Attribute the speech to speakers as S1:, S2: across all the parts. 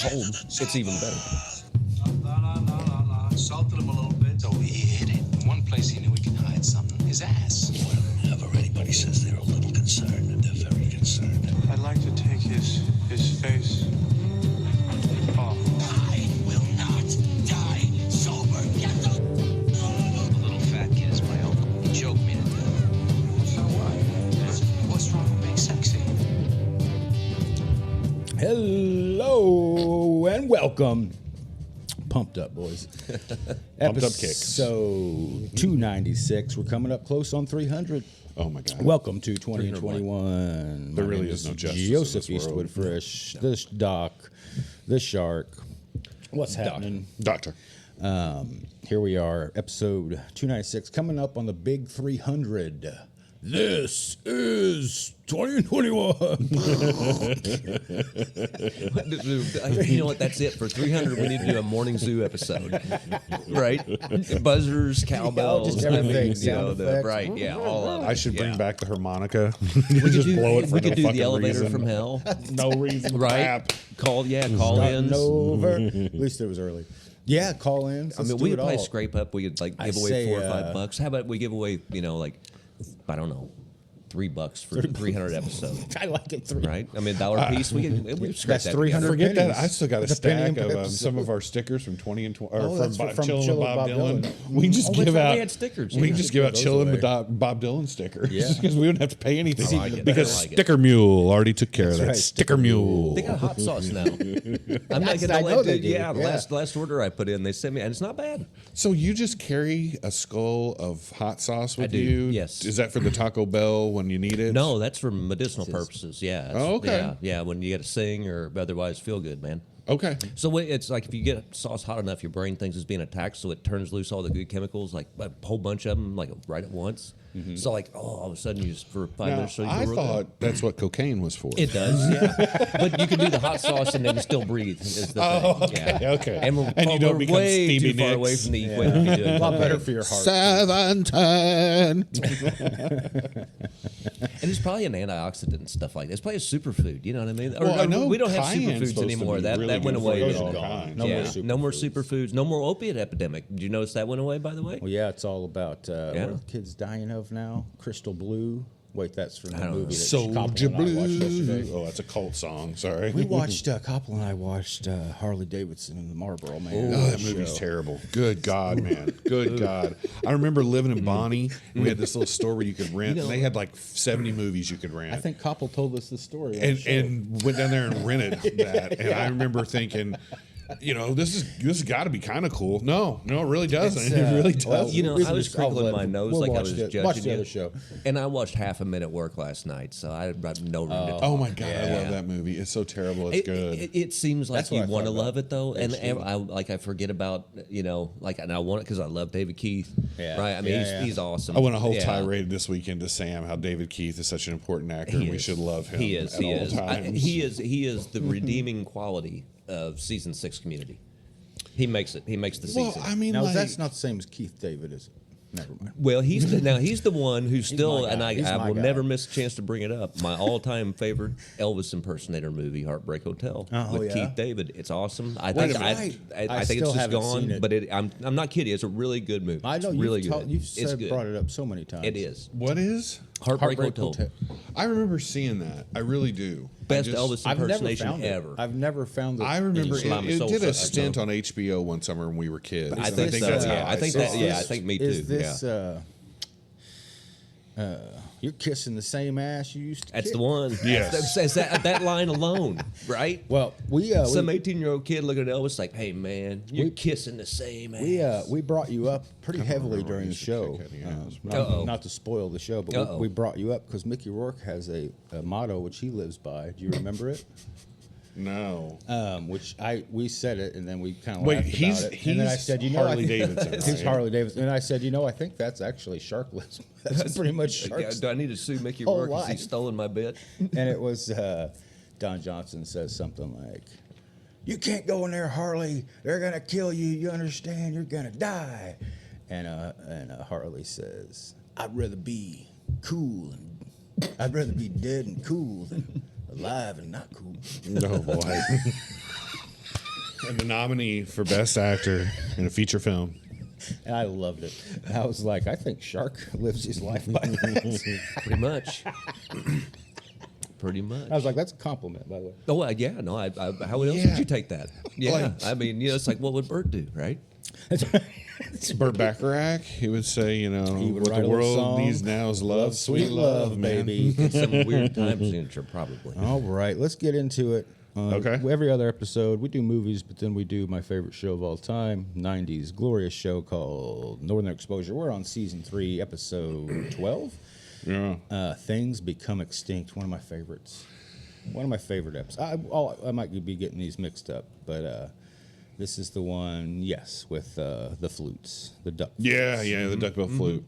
S1: cold, it's even better.
S2: No. Salted him a little bit.
S3: So he hid it. One place he knew he could hide something, his ass.
S4: Whenever anybody says they're a little concerned, they're very concerned.
S5: I'd like to take his face off.
S4: I will not die sober. Get the
S3: The little fat kid is my uncle. He choked me to death.
S2: So what?
S3: What's wrong with being sexy?
S6: Hello and welcome. Pumped up, boys.
S1: Pumped up kicks.
S6: So 296. We're coming up close on 300.
S1: Oh my God.
S6: Welcome to 2021.
S1: There
S6: My
S1: really
S6: name
S1: is no justice in
S6: Joseph
S1: this world.
S6: Eastwood Fresh, this Doc, this Shark. What's happening?
S1: Doctor.
S6: Here we are, episode 296, coming up on the big 300. This is 2021.
S1: You know what? That's it. For 300, we need to do a morning zoo episode. Right? Buzzers, cowbells.
S6: just everything, sound effects.
S1: Right, yeah, all of it.
S7: I should bring
S1: yeah.
S7: back the harmonica.
S1: We could
S7: Just
S1: do,
S7: blow it for
S1: we
S7: no
S1: could do
S7: fucking
S1: the elevator
S7: reason.
S1: from hell.
S7: No reason.
S1: Right?
S7: Crap.
S1: Call ins.
S6: Starting over. At least it was early. Yeah, call in.
S1: I mean, we could play scrape up. We could like
S6: I
S1: give away
S6: say,
S1: $4 or $5. How about we give away, like, I don't know, $3 for 300 episodes.
S6: I like it. Three.
S1: Right? I mean, $1 piece. We scrape
S6: That's
S1: that
S6: 300.
S1: together.
S7: Forget that.
S6: pennies.
S7: I still got a
S6: It's a penny
S7: stack
S6: per
S7: of
S6: episode.
S7: some of our stickers from 20 and 20, or
S6: Oh, that's
S7: from
S6: from
S7: Chillin'
S6: Chillin'
S7: with Bob
S6: Bob
S7: Dylan.
S6: Dylan.
S7: We can just
S1: Oh,
S7: give
S1: that's right,
S7: out.
S1: we had stickers,
S7: We
S1: yeah.
S7: can just give out
S6: Those
S7: Chillin'
S6: away.
S7: with Bob Dylan stickers.
S6: Yeah.
S7: Because we wouldn't have to pay anything.
S1: I like it.
S7: Because
S1: I like it.
S7: Sticker Mule already took care of that.
S6: right,
S7: Sticker Mule.
S1: They got hot sauce now. I'm not
S6: I
S1: getting
S6: know they do.
S1: Yeah, the
S6: Yeah.
S1: last order I put in, they sent me, and it's not bad.
S7: So you just carry a skull of hot sauce with
S1: do,
S7: you?
S1: yes.
S7: Is that for the Taco Bell when you need it?
S1: No, that's for medicinal purposes. Yeah. It's-
S7: Oh, okay.
S1: Yeah, when you got to sing or otherwise feel good, man.
S7: Okay.
S1: So it's like if you get sauce hot enough, your brain thinks it's being attacked, so it turns loose all the good chemicals, like a whole bunch of them, like right at once. So like, all of a sudden, you just for 5
S7: Now,
S1: minutes. So you
S7: I
S1: feel real
S7: thought
S1: good.
S7: that's what cocaine was for.
S1: It does, yeah. But you can do the hot sauce and then still breathe. Is the thing.
S7: okay,
S1: Yeah.
S7: okay.
S1: And we're,
S7: And you don't
S1: we're
S7: become
S1: way
S7: Stevie
S1: too far away
S7: Nicks.
S1: from the equation to be doing
S6: A lot
S1: that.
S6: better for your heart.
S7: 17.
S1: And it's probably an antioxidant and stuff like that. It's probably a superfood. You know what I mean?
S7: Well, I know
S1: we don't have
S7: cayenne's
S1: superfoods
S7: supposed to
S1: anymore.
S7: be
S1: That
S7: really
S1: that went
S7: good for
S1: away.
S7: you.
S1: didn't
S7: All
S1: it?
S7: kinds.
S6: No more
S1: Yeah.
S6: superfoods.
S1: No more superfoods. No more opiate epidemic. Did you notice that went away? By the way.
S6: Well, yeah, it's all about what
S1: Yeah.
S6: are the kids dying of now? Crystal Blue. Wait, that's from the
S1: don't know.
S6: movie that
S7: Soldier
S6: Koppel and I watched
S7: Blue.
S6: yesterday.
S7: Oh, that's a cult song. Sorry.
S6: We watched, Koppel and I watched Harley Davidson and the Marlboro Man.
S7: Oh, that movie's terrible. Good God, man. Good God. I remember living in Bonnie. And we had this little store where you could rent. And they had like 70 movies you could rent.
S6: I think Koppel told us the story. on the
S7: and
S6: show.
S7: and went down there and rented that. And I remember thinking, this has got to be kind of cool. No, it really doesn't.
S6: It's,
S7: it really
S6: well,
S7: doesn't.
S1: You know,
S6: we
S1: I was
S6: just- I'll
S1: crinkling
S6: let
S1: my
S6: them-
S1: nose
S6: we'll
S1: like I
S6: watch
S1: was
S6: the-
S1: judging
S6: watch the
S1: you.
S6: other show.
S1: And I watched half a minute work last night, so I have no room to talk.
S7: Oh my God, I
S1: Yeah.
S7: love that movie. It's so terrible. It's good.
S1: It seems like
S6: That's what
S1: you
S6: I
S1: want to
S6: thought about
S1: love it though, and
S6: HD.
S1: I forget about and I want it because I love David Keith.
S6: Yeah.
S1: Right. I mean,
S6: Yeah,
S1: he's awesome.
S7: I went a whole
S1: Yeah.
S7: tirade this weekend to Sam how David Keith is such an important actor
S1: He
S7: and we
S1: is.
S7: should love him
S1: He is.
S7: at
S1: He
S7: all
S1: is.
S7: times.
S1: He is the redeeming quality of season 6 Community. He makes it. He makes the
S7: Well,
S1: season.
S7: I mean,
S6: Now,
S7: like,
S6: that's not the same as Keith David, is it? Never mind.
S1: Well, he's the one who's still,
S6: my
S1: and
S6: guy. He's
S1: I
S6: my
S1: will
S6: guy.
S1: never miss a chance to bring it up. My all-time favorite Elvis impersonator movie, Heartbreak Hotel,
S6: Oh,
S1: with
S6: yeah.
S1: Keith David. It's awesome. I
S6: Wait
S1: think
S6: a minute.
S1: I
S6: I
S1: think
S6: still
S1: it's just
S6: haven't seen
S1: gone,
S6: it.
S1: but I'm not kidding. It's a really good movie.
S6: I know
S1: it's really
S6: you've,
S1: good.
S6: you've
S1: It's
S6: said,
S1: good.
S6: brought it up so many times.
S1: It is
S7: what is?
S1: Heartbreak, Hotel.
S7: I remember seeing that. I really do.
S1: Best
S7: I just-
S1: Elvis
S6: I've never
S1: impersonation
S6: found it.
S1: ever.
S6: I've never found it.
S7: I remember
S1: you slam
S7: it
S1: his soul
S7: did a
S1: sucker.
S7: stint on HBO one summer when we were kids.
S1: I
S7: and
S1: think so,
S7: that's
S1: yeah.
S7: how
S1: I think
S7: saw
S1: that-
S7: it.
S1: yeah, I think me too,
S6: Is this, you're kissing the same ass you used to
S1: That's
S6: kiss?
S1: the one.
S7: Yes.
S1: That's that line alone, right?
S6: Well,
S1: Some 18-year-old kid looking at Elvis like, "Hey man, you're kissing the same ass."
S6: we brought you up pretty heavily
S7: remember
S6: during the
S7: used to
S6: show.
S7: kick it, yeah.
S6: Not to spoil the show, but
S1: Uh-oh.
S6: we brought you up because Mickey Rourke has a motto which he lives by. Do you remember it?
S7: No.
S6: Which we said it, and then we kind of
S7: Wait,
S6: laughed
S7: he's
S6: about it. And then I said,
S7: Harley
S6: I think,
S7: Davidson.
S6: he's
S7: right?
S6: Harley Davidson, and I said, I think that's actually Sharklism. That's pretty much Shark.
S1: Do I need to sue Mickey
S6: whole
S1: Rourke because
S6: life.
S1: he's stolen my bit?
S6: And it was Don Johnson says something like, "You can't go in there, Harley. They're gonna kill you. You understand? You're gonna die." And Harley says, "I'd rather be cool, and I'd rather be dead and cool than alive and not cool."
S7: No boy. And the nominee for Best Actor in a Feature Film.
S6: And I loved it. I was like, I think Shark lives his life by that.
S1: Pretty much. Pretty much.
S6: I was like, that's a compliment, by the way.
S1: Oh, yeah, no, how else
S7: Yeah.
S1: would you take that? Yeah,
S7: Like-
S1: I mean, it's like, what would Bert do, right?
S7: Burt Bacharach, he would say,
S6: He would
S7: what
S6: write
S7: the
S6: a little
S7: world
S6: song.
S7: needs now is love,
S6: Sweet love,
S7: man.
S6: baby.
S1: Some weird time signature, probably.
S6: All right, let's get into it.
S7: Okay.
S6: Every other episode, we do movies, but then we do my favorite show of all time, 90s glorious show called Northern Exposure. We're on season 3, episode 12.
S7: Yeah.
S6: Things Become Extinct, one of my favorites. One of my favorite episodes. I might be getting these mixed up, but this is the one, yes, with the flutes, the duck.
S7: Yeah,
S6: flutes.
S7: the duckbill flute.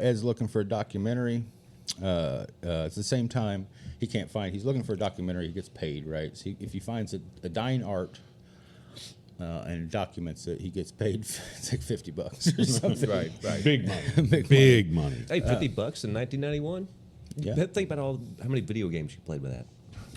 S6: Ed's looking for a documentary. At the same time, he's looking for a documentary, he gets paid, right? So if he finds a dying art and documents it, he gets paid it's like $50 or something.
S1: Right.
S7: Big money. Big money.
S1: Hey, $50 in 1991?
S6: Yeah.
S1: Think about how many video games you played with that.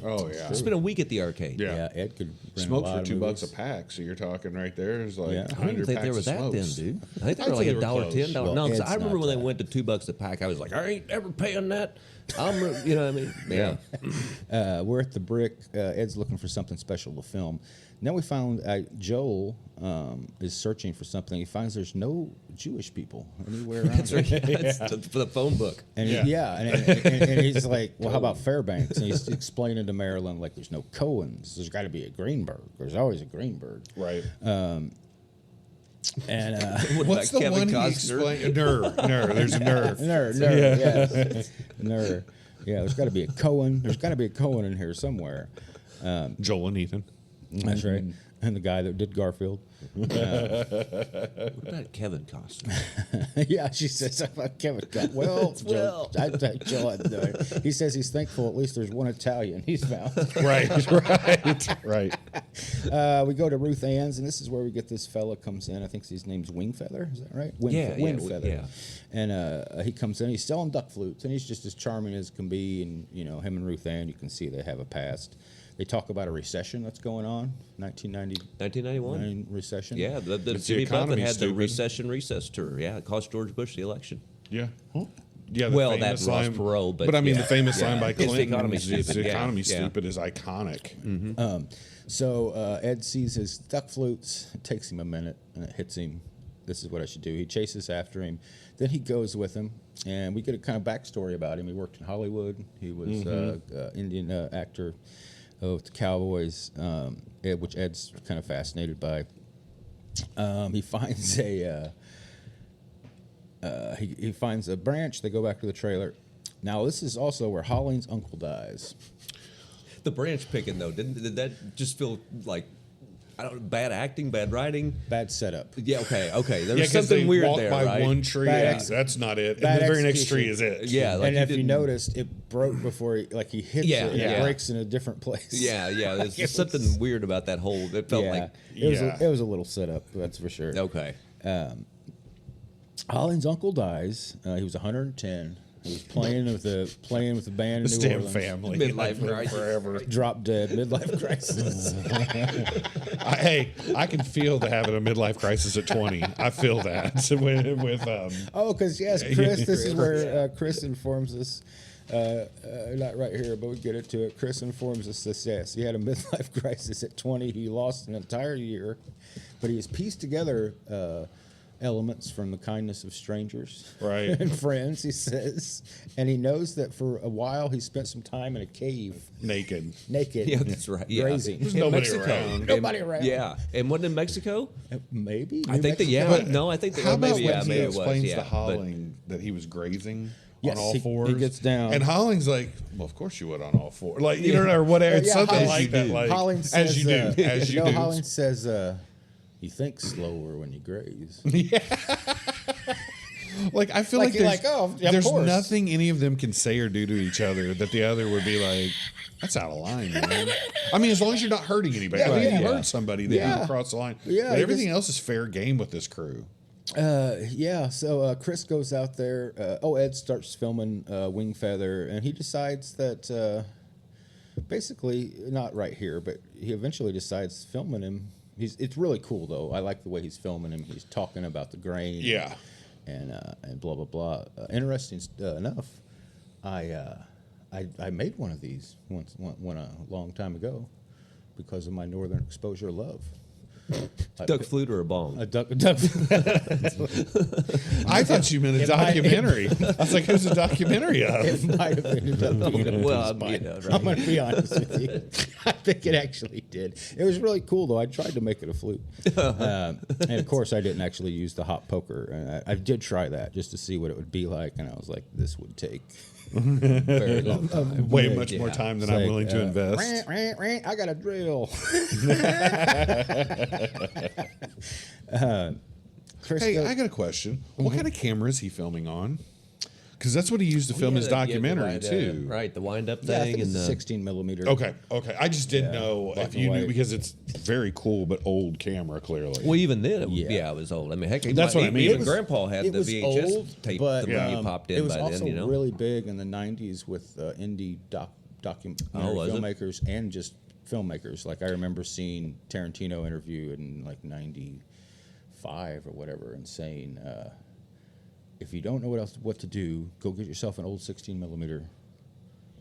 S7: Oh, yeah.
S1: Spent a week at the arcade.
S7: Yeah.
S6: Ed could rent
S7: Smokes
S6: a lot
S7: for
S6: of
S7: $2 a
S6: movies.
S7: pack, so you're talking right there is like
S6: Yeah. I
S1: I don't
S7: 100
S1: think they
S7: packs
S1: were
S7: of
S1: that then,
S7: smokes.
S1: dude. I think they
S7: I'd
S1: were
S7: say
S1: like
S7: they were
S1: $1,
S7: close.
S1: $10.
S6: Well,
S1: No, because
S6: Ed's
S1: I remember
S6: not
S1: when they
S6: that.
S1: went to $2 a pack, I was like, I ain't ever paying that. You know what I mean? Yeah.
S6: We're at the Brick. Ed's looking for something special to film. And then we found Joel is searching for something. He finds there's no Jewish people anywhere around.
S1: That's right. That's for the phone book.
S6: And and he's like, well, how about Fairbanks? And he's explaining to Marilyn, like, there's no Cohens. There's got to be a Greenberg. There's always a Greenberg.
S7: Right.
S6: And
S1: What
S7: What's
S1: about
S7: the
S1: Kevin
S7: one he
S1: Costner?
S7: explained? Ner. There's a nerve.
S6: yes. Yeah, there's got to be a Cohen. There's got to be a Cohen in here somewhere.
S7: Joel and Ethan.
S6: That's right. And the guy that did Garfield.
S1: What about Kevin Costner?
S6: Yeah, she says about Kevin. Well, he says he's thankful at least there's one Italian he's found.
S7: Right.
S6: We go to Ruth Ann's, and this is where we get this fella comes in. I think his name's Wingfeather. Is that right? Wingfeather.
S1: yeah.
S6: And he comes in. He's selling duck flutes, and he's just as charming as can be. And him and Ruth Ann, you can see they have a past. They talk about a recession that's going on,
S1: 1991?
S6: recession.
S1: Yeah, the
S7: It's the
S1: Jimmy Buffett
S7: economy,
S1: had the
S7: stupid.
S1: recess tour. Yeah, it cost George Bush the election.
S7: Yeah. Yeah. The
S1: Well, that
S7: famous
S1: Ross
S7: line,
S1: Perot, but
S7: I mean,
S1: yeah.
S7: the famous
S1: Yeah.
S7: line by
S1: It's the
S7: Clinton,
S1: economy
S7: "It's
S1: stupid."
S7: the
S1: Yeah.
S7: economy
S1: Yeah.
S7: stupid" is iconic.
S6: So Ed sees his duck flutes. It takes him a minute, and it hits him. This is what I should do. He chases after him. Then he goes with him, and we get a kind of backstory about him. He worked in Hollywood. He was Indian actor with the Cowboys, which Ed's kind of fascinated by. He finds he finds a branch. They go back to the trailer. Now this is also where Holling's uncle dies.
S1: The branch picking, though, did that just feel like, I don't know, bad acting, bad writing?
S6: Bad setup.
S1: Yeah, okay. There
S7: Yeah,
S1: was
S7: because
S1: something
S7: they
S1: weird
S7: walk
S1: there,
S7: by
S1: right?
S7: one tree.
S6: Bad
S7: Yeah,
S6: ex-
S7: that's not it. And
S6: bad
S7: the very next tree
S6: execution.
S7: is it.
S1: Yeah, like
S6: And if you
S1: didn't-
S6: noticed, it broke before he hits
S1: Yeah,
S6: it, and
S1: yeah.
S6: it breaks in a different place.
S1: Yeah, there's
S6: It
S1: just something weird about that whole, it felt
S6: Yeah.
S1: like,
S6: It was a little setup, that's for sure.
S1: okay.
S6: Holling's uncle dies. He was 110. He was playing with the band in
S7: This
S6: New
S7: damn
S6: Orleans.
S7: family.
S1: Midlife
S7: Like, live
S1: crisis.
S7: forever.
S6: Dropped dead, midlife crisis.
S7: Hey, I can feel the having a midlife crisis at 20. I feel that with
S6: Oh, because yes, Chris. This is where Chris informs us. Not right here, but we get into it. Chris informs us this. Yes, he had a midlife crisis at 20. He lost an entire year, but he has pieced together elements from the kindness of strangers,
S7: Right.
S6: and friends. He says, and he knows that for a while he spent some time in a cave,
S7: naked.
S6: naked,
S1: Yeah, that's right. Yeah.
S6: grazing.
S7: There's
S1: In
S7: nobody
S1: Mexico.
S7: around.
S6: Nobody
S1: And-
S6: around.
S1: Yeah, and wasn't it Mexico?
S6: Maybe
S1: I think that, yeah.
S7: But
S1: No, I think that,
S7: How
S1: or
S7: about
S1: maybe,
S7: when
S1: yeah,
S7: he
S1: maybe it was,
S7: explains
S1: yeah.
S7: to
S1: but-
S7: Holling that he was grazing
S6: Yes,
S7: on all
S6: he
S7: fours?
S6: gets down.
S7: And Holling's like, well, of course you would on all fours. Like, you know, or whatever. It's
S6: Yeah,
S7: something
S6: Holling-
S7: like that. Like,
S6: Holling
S7: as
S6: says,
S7: you do. As you do.
S6: Holling says, you think slower when you graze.
S7: Like, I feel
S6: Like
S7: like,
S6: you're
S7: there's,
S6: like, oh, of
S7: there's
S6: course.
S7: nothing any of them can say or do to each other that the other would be like, that's out of line, man. I mean, as long as you're not hurting anybody. I mean, if you
S1: Yeah.
S7: hurt somebody, then
S6: Yeah.
S7: you cross the line.
S6: Yeah,
S7: But
S6: he
S7: everything
S6: just-
S7: else is fair game with this crew.
S6: So Chris goes out there. Ed starts filming Wingfeather, and he decides that basically not right here, but he eventually decides filming him. It's really cool though. I like the way he's filming him. He's talking about the grain.
S7: Yeah.
S6: And blah blah blah. Interesting enough, I made one of these once a long time ago because of my northern exposure love.
S1: Duck flute or a bong?
S6: A duck.
S7: I thought you meant a documentary. I was like, who's a documentary of?
S6: It might have ended up being a
S1: Well,
S6: piece,
S1: you know,
S6: but
S1: right.
S6: I'm going to be honest with you. I think it actually did. It was really cool, though. I tried to make it a flute. And, of course, I didn't actually use the hot poker. And I did try that just to see what it would be like. And I was like, this would take very long time.
S7: Way much more time than I'm willing to invest.
S6: I got a drill. Chris
S7: Hey,
S6: goes-
S7: I got a question. What kind of camera is he filming on? Because that's what he used to film his documentary too.
S1: Right, the wind-up
S6: yeah, I
S1: thing
S6: think
S1: and
S6: it's
S1: the
S6: 16 millimeter.
S7: Okay. I just didn't know
S6: black
S7: if
S6: and
S7: you knew
S6: white.
S7: because it's very cool but old camera clearly.
S1: Well, even then,
S6: Yeah.
S1: it was old. I mean, heck,
S7: That's what I mean.
S1: Even
S7: It was-
S1: Grandpa had
S6: It
S1: the
S6: was
S1: VHS
S6: old,
S1: tape
S6: but
S1: when you popped in
S6: it was
S1: by
S6: also
S1: then, you know.
S6: really big in the 90s with indie documentary
S1: was it?
S6: filmmakers and just filmmakers. Like I remember seeing Tarantino interview in like 95 or whatever and saying, if you don't know what to do, go get yourself an old 16 millimeter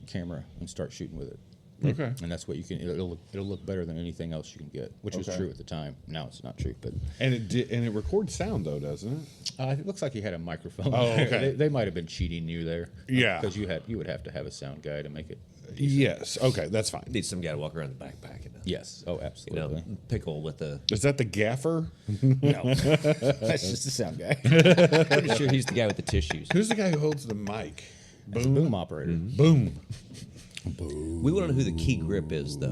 S6: camera and start shooting with it.
S7: Okay.
S6: And that's what you can. It'll look better than anything else you can get, which was true at the time. Now it's not true, but
S7: And it records sound though, doesn't it?
S6: it looks like he had a microphone.
S7: Oh,
S6: there.
S7: okay.
S6: They might have been cheating you there.
S7: Yeah.
S6: because you would have to have a sound guy to make it.
S7: Yes. Okay, that's fine.
S1: Need some guy to walk around the backpack and
S6: Yes. Oh,
S1: you
S6: absolutely.
S1: know, pickle with the.
S7: Is that the gaffer?
S6: No, that's just a sound guy.
S1: Pretty sure he's the guy with the tissues.
S7: Who's the guy who holds the mic?
S6: Boom operator.
S7: Boom.
S1: We want to know who the key grip is, though.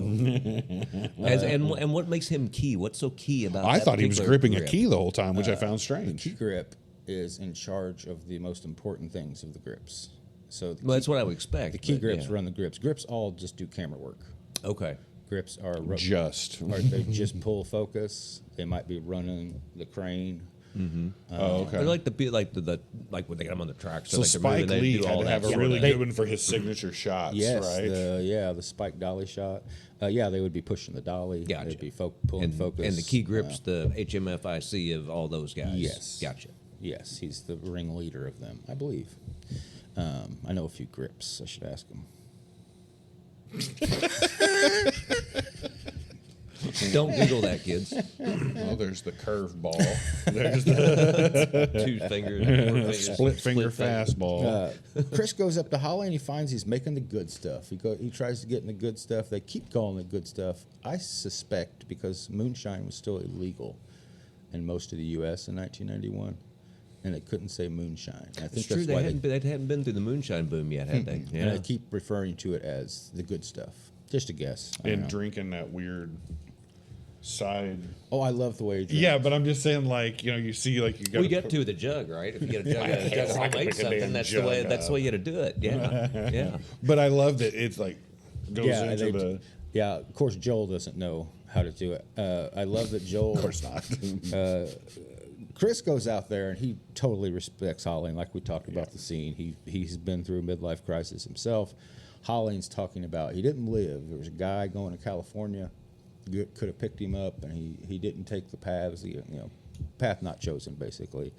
S1: And what makes him key? What's so key about?
S7: I
S1: that
S7: thought he was
S1: particular
S7: gripping a
S1: grip?
S7: key the whole time, which I found
S6: Key
S7: strange.
S6: grip is in charge of the most important things of the grips. So the
S1: Well, that's what I would expect.
S6: the key
S1: but,
S6: grips
S1: yeah.
S6: run the grips. Grips all just do camera work.
S1: Okay.
S6: Grips are
S7: Just.
S6: or they just pull focus. They might be running the crane.
S7: Oh, okay.
S1: They're like the like when they get them on the track.
S7: So
S1: like they're
S7: Spike
S1: moving, they
S7: Lee
S1: do
S7: had
S1: all
S7: to
S1: that
S7: have a
S1: sort
S7: really
S1: of-
S7: good one for his signature shots,
S6: Yes,
S7: right?
S6: the spike dolly shot. Yeah, they would be pushing the dolly.
S1: Gotcha.
S6: They'd be pulling focus.
S1: And the key grips, the HMFIC of all those guys.
S6: Yes.
S1: Gotcha.
S6: Yes, he's the ringleader of them, I believe. I know a few grips. I should ask him.
S1: Don't Google that, kids.
S7: Well, there's the curve ball. There's the
S1: 2 fingers, 4 fingers,
S7: split finger fastball.
S6: Chris goes up to Holly and he finds he's making the good stuff. He tries to get in the good stuff. They keep calling it good stuff. I suspect because moonshine was still illegal in most of the U.S. in 1991, and they couldn't say moonshine. I think
S1: It's true.
S6: that's
S1: They
S6: why
S1: hadn't been through the moonshine boom yet, had they?
S6: and I keep referring to it as the good stuff. Just a guess. I don't
S7: And
S6: know.
S7: drinking that weird side.
S6: Oh, I love the way he drinks.
S7: Yeah, but I'm just saying, like, you know, you see, like, you got.
S1: We get to the jug, right? If you get a jug of homemade something, that's the way. That's the way you got to do it. Yeah, yeah.
S7: But I love that it's like goes
S6: Yeah,
S7: into the.
S6: yeah. Of course, Joel doesn't know how to do it. I love that Joel.
S7: Of course not.
S6: Chris goes out there and he totally respects Holling, like we talked about the scene. He's been through a midlife crisis himself. Holling's talking about he didn't live. There was a guy going to California, could have picked him up, and he didn't take the paths, path not chosen, basically.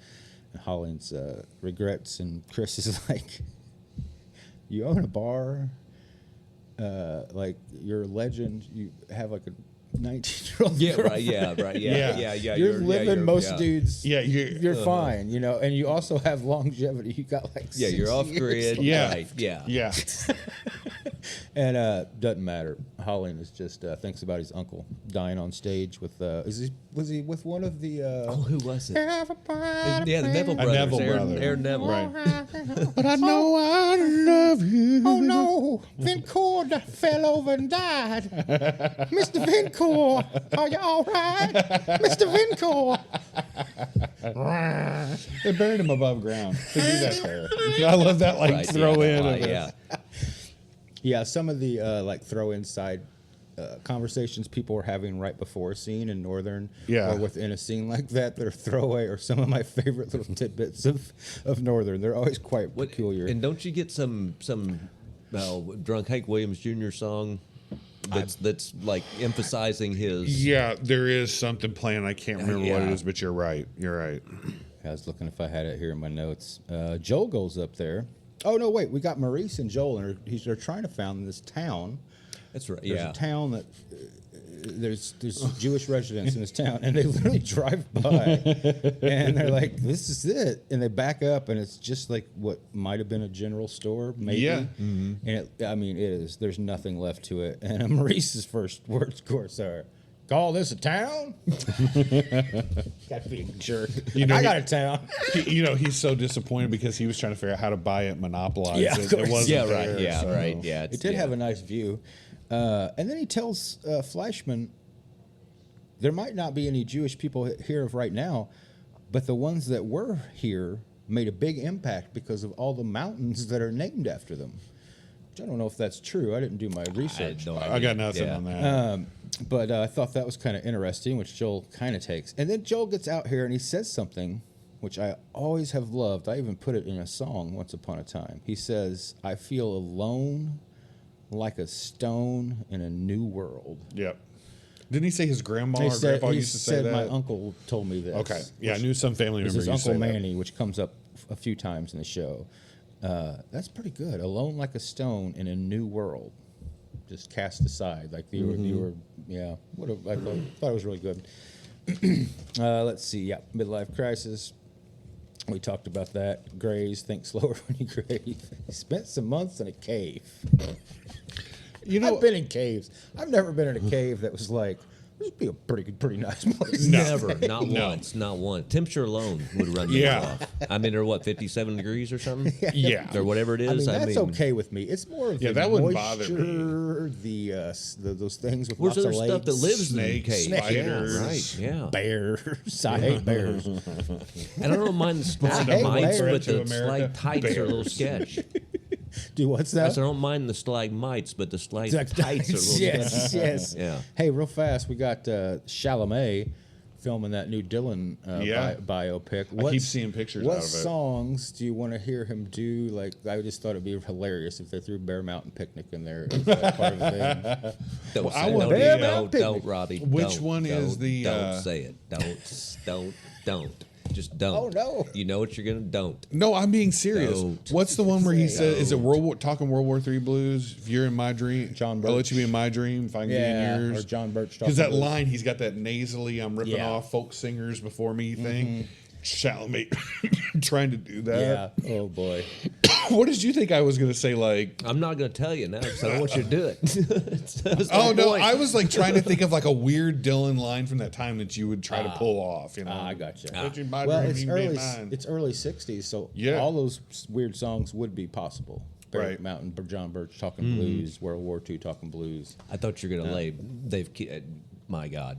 S6: And Holling's regrets, and Chris is like, you own a bar, like you're a legend. You have like a 19-year-old
S1: Yeah,
S6: girlfriend.
S1: right. Yeah, right. Yeah.
S6: You're living most dudes.
S7: Yeah,
S6: You're fine, and you also have longevity. You got like
S1: Yeah,
S6: 6
S1: you're off
S6: years.
S1: grid.
S7: Yeah.
S1: Right. Yeah.
S7: Yeah.
S6: And doesn't matter. Holling is just thinks about his uncle dying on stage with. Was he with one of the?
S1: Oh, who was it?
S6: Yeah,
S1: Yeah, the Neville brothers.
S7: Neville
S1: Aaron,
S7: brother.
S1: Aaron Neville.
S7: Right. But I know I love you.
S6: Oh no, Vincourt fell over and died. Mr. Vincourt, are you all right? Mr. Vincourt.
S7: They buried him above ground. They do that there. I love that, like,
S1: Right,
S7: throw in. Of it.
S1: Yeah.
S6: Yeah, some of the like throw inside conversations people were having right before a scene in Northern,
S7: Yeah.
S6: or within a scene like that, that are throwaway, or some of my favorite little tidbits of Northern. They're always quite peculiar.
S1: And don't you get some drunk Hank Williams Jr. song that's like emphasizing his.
S7: Yeah, there is something planned. I can't remember what it
S1: Yeah.
S7: is, but you're right. You're right.
S6: I was looking if I had it here in my notes. Joel goes up there. Oh no, wait, we got Maurice and Joel, and they're trying to found this town.
S1: That's right.
S6: There's
S1: Yeah.
S6: a town that there's Jewish residents in this town, and they literally drive by, and they're like, "This is it," and they back up, and it's just like what might have been a general store, maybe.
S7: Yeah.
S6: And it is. There's nothing left to it. And Maurice's first words, of course, are, "Call this a town?" Gotta be a jerk.
S7: You know,
S6: I got a town.
S7: He's so disappointed because he was trying to figure out how to buy it, monopolize
S6: Yeah, of
S7: it. It
S6: course.
S7: wasn't
S1: Yeah.
S7: there,
S1: Right. Yeah.
S7: so-
S1: Right. Yeah.
S6: It did have a nice view. And then he tells Fleischman, there might not be any Jewish people here of right now, but the ones that were here made a big impact because of all the mountains that are named after them. Which I don't know if that's true. I didn't do my research.
S7: I got nothing on that.
S6: But I thought that was kind of interesting, which Joel kind of takes. And then Joel gets out here and he says something which I always have loved. I even put it in a song once upon a time. He says, "I feel alone like a stone in a new world."
S7: Yep. Didn't he say his grandma or grandpa used to say that?
S6: My uncle told me this.
S7: Okay. Yeah, I knew some family
S6: This
S7: member
S6: is
S7: used to
S6: Uncle
S7: say
S6: Manny, which comes up a few times in the show. That's pretty good. Alone like a stone in a new world. Just cast aside. Like you were yeah. I thought it was really good. Let's see. Yeah, midlife crisis. We talked about that. Graze, think slower when you graze. He spent some months in a cave. I've been in caves. I've never been in a cave that was like, this would be a pretty nice place.
S1: Never, not once, not once. Temperature alone would run me
S7: Yeah.
S1: off. I mean, they're what, 57 degrees or something?
S7: Yeah.
S1: Or whatever it is.
S6: I mean, that's okay with me. It's more of the
S7: that wouldn't bother
S6: moisture, those things with
S1: Where's
S6: lots
S1: there
S6: of
S1: stuff
S6: lakes.
S1: that lives
S7: Snakes,
S1: in caves?
S7: spiders.
S1: Yeah, right, yeah.
S6: Bears. I hate bears.
S1: And I don't mind the
S6: hate
S1: stalagmites,
S6: bears.
S1: but the
S7: To America.
S1: stalactites are a little
S7: Bears.
S1: sketch.
S6: Do what's
S1: I
S6: that?
S1: said I don't mind the stalagmites, but the stalactites are a little
S6: yes,
S1: sketchy.
S6: yes.
S1: Yeah.
S6: Hey, real fast, we got Chalamet filming that new Dylan biopic.
S7: I keep seeing pictures
S6: What
S7: out of it.
S6: songs do you want to hear him do? Like, I just thought it'd be hilarious if they threw Bear Mountain Picnic in there as part of the thing.
S1: Don't
S7: I
S1: say
S7: want
S1: it.
S7: the,
S1: Don't,
S6: picnic.
S1: don't, Robbie.
S7: Which
S1: Don't,
S7: one is
S1: don't,
S7: the,
S1: Don't say it. Don't. Just don't.
S6: Oh, no.
S1: You know what you're gonna don't.
S7: No, I'm being serious.
S1: Don't.
S7: What's the one where he said, is it World War III blues? If you're in my dream,
S6: John
S7: I'll let
S6: Birch.
S7: you be in my dream if I can
S6: Yeah,
S7: be in yours.
S6: or John Birch
S7: Because that
S6: talking blues.
S7: line, he's got that nasally, I'm ripping
S6: Yeah.
S7: off folk singers before me thing. Chalamet trying to do that.
S6: Yeah. Oh, boy.
S7: What did you think I was going to say? Like,
S1: I'm not gonna tell you now because I don't want you to do it. That's
S7: oh
S1: the
S7: no,
S1: point.
S7: I was like trying to think of like a weird Dylan line from that time that you would try to pull off. You know,
S6: I gotcha.
S7: Let you in my
S6: Well,
S7: dream,
S6: it's
S7: you can be in
S6: early.
S7: mine.
S6: It's early '60s, so
S7: Yeah.
S6: all those weird songs would be possible. Bear
S7: Right.
S6: Mountain, John Birch talking blues, World War II talking blues.
S1: I thought you were gonna lay. My God.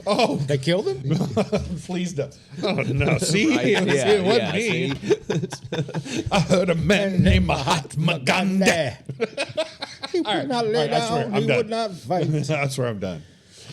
S7: Oh,
S6: They killed him.
S7: please don't. Oh no, see,
S1: Right?
S7: it wasn't me.
S1: see?
S7: I heard a man named Mahatma Gandhi.
S6: He would not lay
S7: all right, I swear,
S6: down.
S7: I'm
S6: He
S7: done.
S6: would not fight.
S7: That's where I'm done.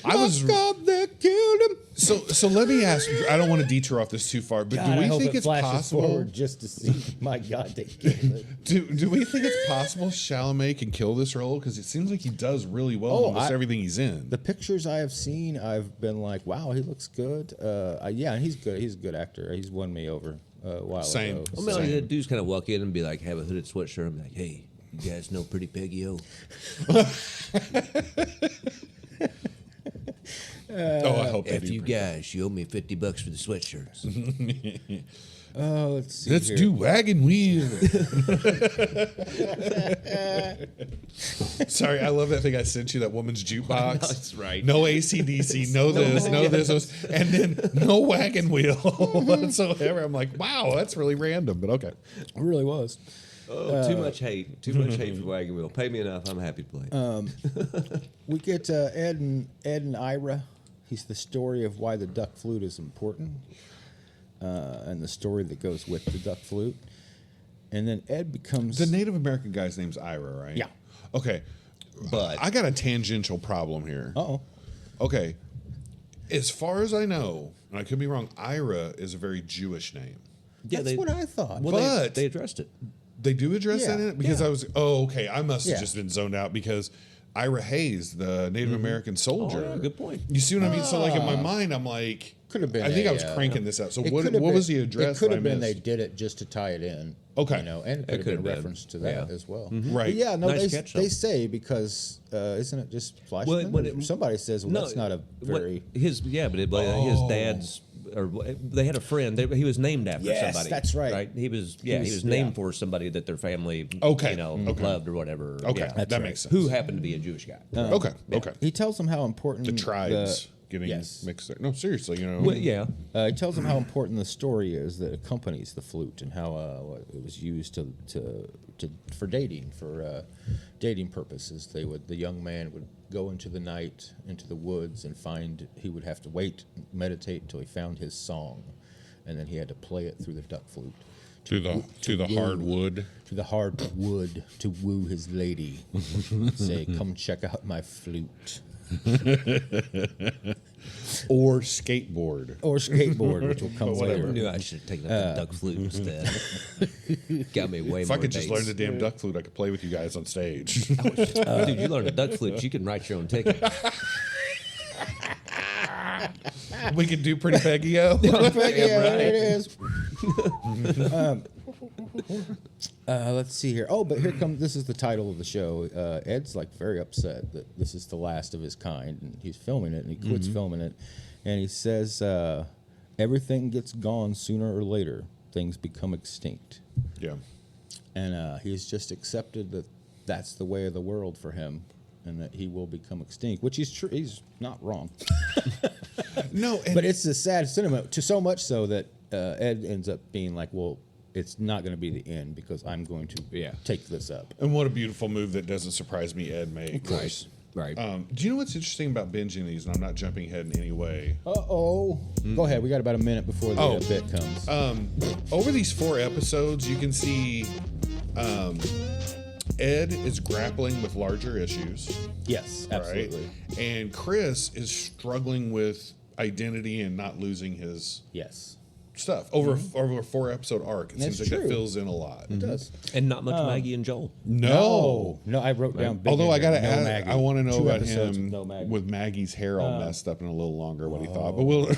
S7: I was
S6: God, they killed him.
S7: so. Let me ask you. I don't want to detour off this too far, but
S6: God,
S7: do
S6: I
S7: we
S6: hope
S7: think
S6: it
S7: it's
S6: flashes
S7: possible?
S6: forward just to see? My God, they killed him.
S7: Do we think it's possible Chalamet can kill this role? Because it seems like he does really well in
S6: Oh,
S7: almost everything he's in.
S6: The pictures I have seen, I've been like, wow, he looks good. Yeah, and he's good. He's a good actor. He's won me over a while
S7: Same.
S6: ago.
S1: I mean, like, the dudes kind of walk in and be like, have a hooded sweatshirt and be like, hey, you guys know Pretty Peggy O?
S7: Oh, I hope they
S1: If
S7: do.
S1: you guys, you owe me $50 for the sweatshirts.
S6: Oh, let's see.
S7: Let's
S6: here.
S7: do wagon wheel. Sorry, I love that thing I sent you, that woman's jukebox.
S1: That's right.
S7: No ACDC, no this, no this, and then no wagon wheel whatsoever. I'm like, wow, that's really random, but okay.
S6: It really was.
S1: Oh, too much hate. Too much hate for Wagon Wheel. Pay me enough. I'm happy to play.
S6: We get Ed and Ira. He's the story of why the duck flute is important, and the story that goes with the duck flute. And then Ed becomes
S7: The Native American guy's name's Ira, right?
S6: Yeah.
S7: Okay.
S1: But
S7: I got a tangential problem here.
S6: Uh-oh.
S7: Okay. As far as I know, and I could be wrong, Ira is a very Jewish name.
S1: yeah,
S6: That's what I thought.
S1: Well,
S7: But-
S1: they addressed it.
S7: They do address
S6: Yeah,
S7: that in it? Because
S6: yeah.
S7: I was, okay, I must have
S6: Yeah.
S7: just been zoned out because Ira Hayes, the Native American soldier.
S1: Oh, yeah, good point.
S7: You see what I mean? So, like, in my mind, I'm like,
S6: Could have been.
S7: I think I was
S6: a,
S7: cranking this out. So,
S6: it
S7: what
S6: could have
S7: was
S6: been-
S7: the address
S6: It could
S7: that I
S6: have been they
S7: missed?
S6: did it just to tie it in.
S7: Okay.
S6: You know, and it
S1: It
S6: could
S1: could
S6: have been a
S1: have been.
S6: reference to that
S1: Yeah.
S6: as well.
S7: Right.
S6: But yeah, no,
S1: Nice catch,
S6: they
S1: though.
S6: say because isn't it just Fleischman?
S1: Well,
S6: Somebody says, well, that's not a very.
S1: his his dad's or they had a friend. He was named after
S6: Yes,
S1: somebody.
S6: that's right.
S1: Right. He was
S6: He was-
S1: named
S6: yeah.
S1: for somebody that their family
S7: Okay.
S1: you know
S7: Okay.
S1: loved or whatever.
S7: Okay,
S1: Yeah.
S7: that
S6: right.
S7: makes sense.
S1: Who happened to be a Jewish guy.
S7: Okay, okay.
S6: He tells them how important
S7: The tribes getting
S6: yes.
S7: mixed there. No, seriously, you know.
S1: Well, yeah.
S6: He tells them how important the story is that accompanies the flute and how it was used for dating dating purposes. The young man would go into the night into the woods and he would have to meditate until he found his song, and then he had to play it through the duck flute
S7: to the hardwood.
S6: to the hard wood to woo his lady. Say, come check out my flute.
S7: Or skateboard.
S6: Or skateboard, which will come
S1: I
S6: later.
S1: knew I should have taken up the duck flute instead. Got me way
S7: If
S1: more
S7: I could just learn
S1: dates.
S7: the damn duck flute, I could play with you guys on stage.
S1: Dude, you learn the duck flute, you can write your own ticket.
S7: We could do Pretty Peggy-O.
S6: Yeah, there it is. Let's see here. Oh, but this is the title of the show. Ed's like very upset that this is the last of his kind, and he's filming it, and he quits filming it, and he says everything gets gone sooner or later. Things become extinct,
S7: Yeah.
S6: and he's just accepted that that's the way of the world for him, and that he will become extinct, which is true. He's not wrong.
S7: No, and
S6: But it's a sad sentiment, to so much so that Ed ends up being like, well, it's not going to be the end because I'm going to take this up.
S7: and what a beautiful move that doesn't surprise me Ed made.
S6: Of course.
S1: Right.
S7: Do you know what's interesting about binging these? And I'm not jumping ahead in any way.
S6: Uh-oh. Go ahead. We got about a minute before the
S7: Oh.
S6: bit comes.
S7: Over these 4 episodes, you can see Ed is grappling with larger issues,
S6: Yes, absolutely.
S7: right? And Chris is struggling with identity and not losing his
S6: Yes.
S7: stuff over a 4 episode arc. It
S6: That's
S7: seems like
S6: true.
S7: that fills in a lot.
S6: It does.
S1: And not much Maggie and Joel.
S6: No, I wrote down. big
S7: Although
S6: in
S7: I gotta
S6: there, no
S7: ask,
S6: Maggie.
S7: I want to know
S6: 2
S7: about
S6: episodes
S7: him
S6: with no Maggie.
S7: with Maggie's hair all messed up and a little longer. What he thought, but we'll.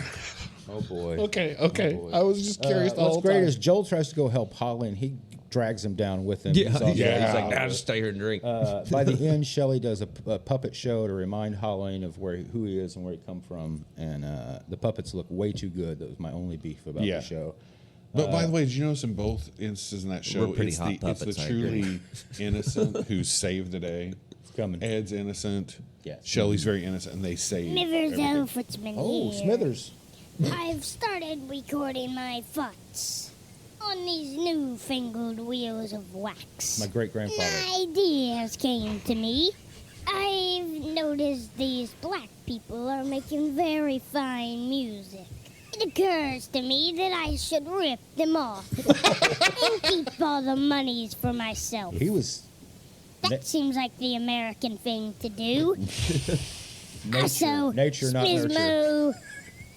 S6: Oh boy.
S7: okay.
S6: boy.
S7: I was just curious. The
S6: What's
S7: whole
S6: great
S7: time.
S6: is Joel tries to go help Holly, and he drags him down with him.
S1: Yeah.
S6: He's also-
S7: Yeah.
S1: He's like, nah, just stay here and drink.
S6: By the end, Shelley does a puppet show to remind Holleen of who he is and where he come from, and the puppets look way too good. That was my only beef about
S7: Yeah.
S6: the show.
S7: But by the way, did you notice in both instances in that show,
S1: We're pretty
S7: it's
S1: hot
S7: the
S1: puppets, I
S7: truly innocent who saved the day.
S6: It's coming.
S7: Ed's innocent.
S6: Yes.
S7: Shelley's very innocent, and they save
S8: Smithers
S7: everything.
S8: Young Fritzman
S6: Oh,
S8: here.
S6: Smithers.
S8: I've started recording my thoughts on these newfangled wheels of wax.
S6: My great grandfather.
S8: An idea has came to me. I've noticed these black people are making very fine music. It occurs to me that I should rip them off and keep all the monies for myself.
S6: He was
S8: That seems like the American thing to do.
S6: nature, nature not nurture.
S8: Smizmo,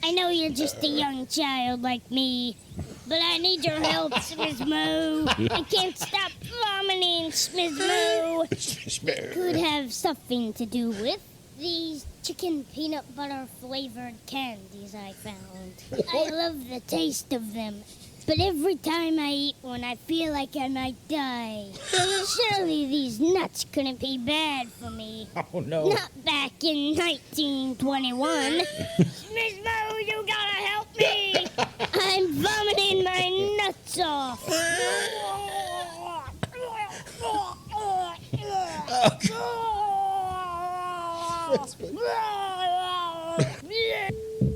S8: I know you're just a young child like me, but I need your help, Smizmo. I can't stop vomiting, Smizmo. Could have something to do with these chicken peanut butter flavored candies I found. I love the taste of them, but every time I eat one, I feel like I might die. Surely these nuts couldn't be bad for me.
S6: Oh no.
S8: Not back in 1921. Smizmo, you gotta help me! I'm vomiting my nuts off.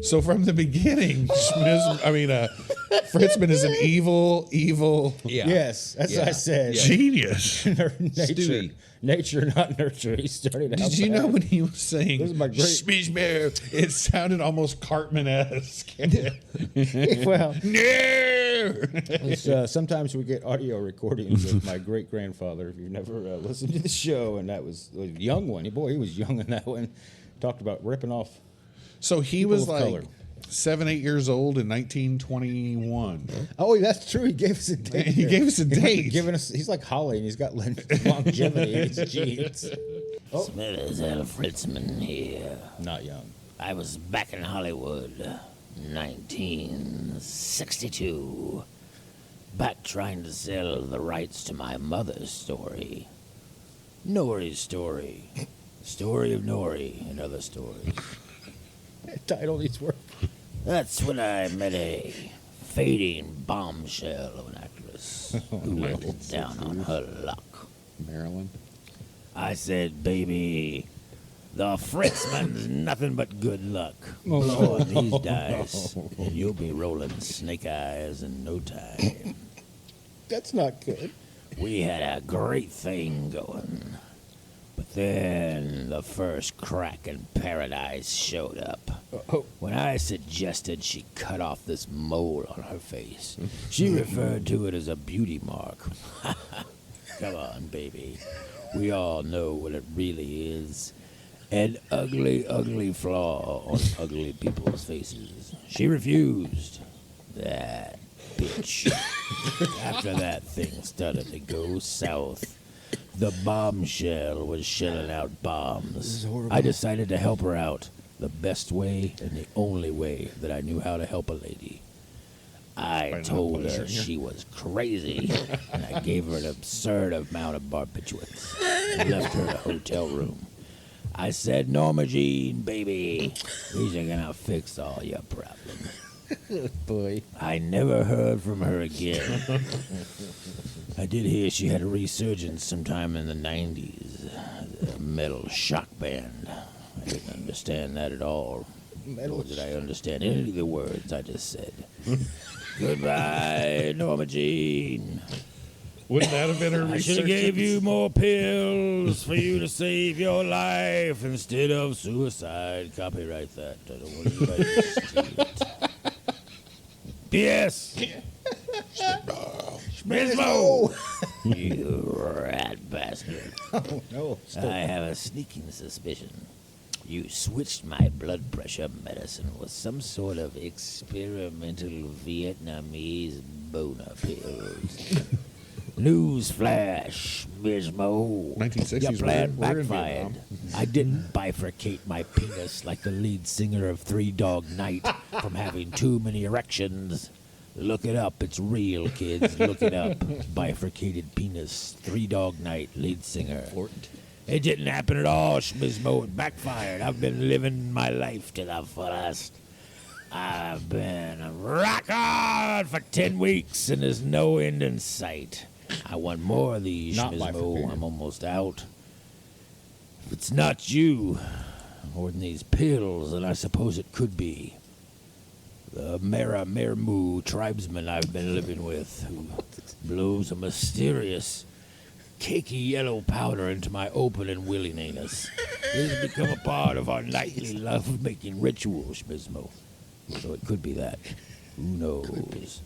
S7: So from the beginning, Fritzman is an evil
S1: Yeah.
S6: Yes, that's what I said.
S7: genius.
S6: nature,
S1: Stewie.
S6: nature, not nurture. He started out
S7: Did you know
S6: bad.
S7: when he was saying
S6: This is my great-
S7: Schmizmer, it sounded almost Cartman-esque.
S6: Well,
S7: No!
S6: it's, sometimes we get audio recordings of my great grandfather. If you've never listened to the show, and that was a young one. Boy, he was young in that one. Talked about ripping off.
S7: So he
S6: People
S7: was
S6: of
S7: like,
S6: color.
S7: 7, 8 years old in 1921.
S6: Oh, that's true. He gave us a date.
S7: He gave us a date.
S6: He's like Holly, and he's got longevity in his genes.
S4: Smithers L. Fritzman here.
S6: Not young.
S4: I was back in Hollywood, 1962. Back trying to sell the rights to my mother's story. Nori's story. Story of Nori and other stories.
S6: Title needs work.
S4: That's when I met a fading bombshell of an actress who went down on her luck.
S7: Maryland.
S4: I said, baby, the Fritzman's nothing but good luck. Blow on these dice, and you'll be rolling snake eyes in no time.
S6: That's not good.
S4: We had a great thing going. But then the first crack in paradise showed up. When I suggested she cut off this mole on her face, she referred to it as a beauty mark. Come on, baby. We all know what it really is. An ugly, ugly flaw on ugly people's faces. She refused. That bitch. After that thing started to go south, the bombshell was shelling out bombs. I decided to help her out the best way and the only way that I knew how to help a lady. I told her she was crazy, and I gave her an absurd amount of barbiturates and left her in a hotel room. I said, Norma Jean, baby, these are gonna fix all your problems.
S6: Boy.
S4: I never heard from her again. I did hear she had a resurgence sometime in the 90s. The metal shock band. I didn't understand that at all. Nor did I understand any of the words I just said. Goodbye, Norma Jean.
S7: Wouldn't that have been her
S4: I should have gave you more pills for you to save your life instead of suicide. Copyright that. I don't want anybody to steal it. P.S. Schmizmo! You rat bastard.
S6: Oh, no.
S4: I have a sneaking suspicion. You switched my blood pressure medicine with some sort of experimental Vietnamese boner pills. Newsflash, Schmizmo.
S7: 1960s,
S4: Your plan
S7: we're in
S4: backfired.
S7: Vietnam.
S4: I didn't bifurcate my penis like the lead singer of Three Dog Night from having too many erections. Look it up. It's real, kids. Look it up. Bifurcated penis. Three Dog Night, lead singer. It didn't happen at all, Schmizmo. It backfired. I've been living my life to the fullest. I've been rock on for 10 weeks, and there's no end in sight. I want more of these,
S6: Not
S4: Schmizmo.
S6: bifurcated.
S4: I'm almost out. If it's not you, or in these pills, then I suppose it could be. The Mermu tribesman I've been living with, who blows a mysterious, cakey yellow powder into my open and willing anus. It has become a part of our nightly love-making ritual, Schmizmo. So it could be that. Who knows?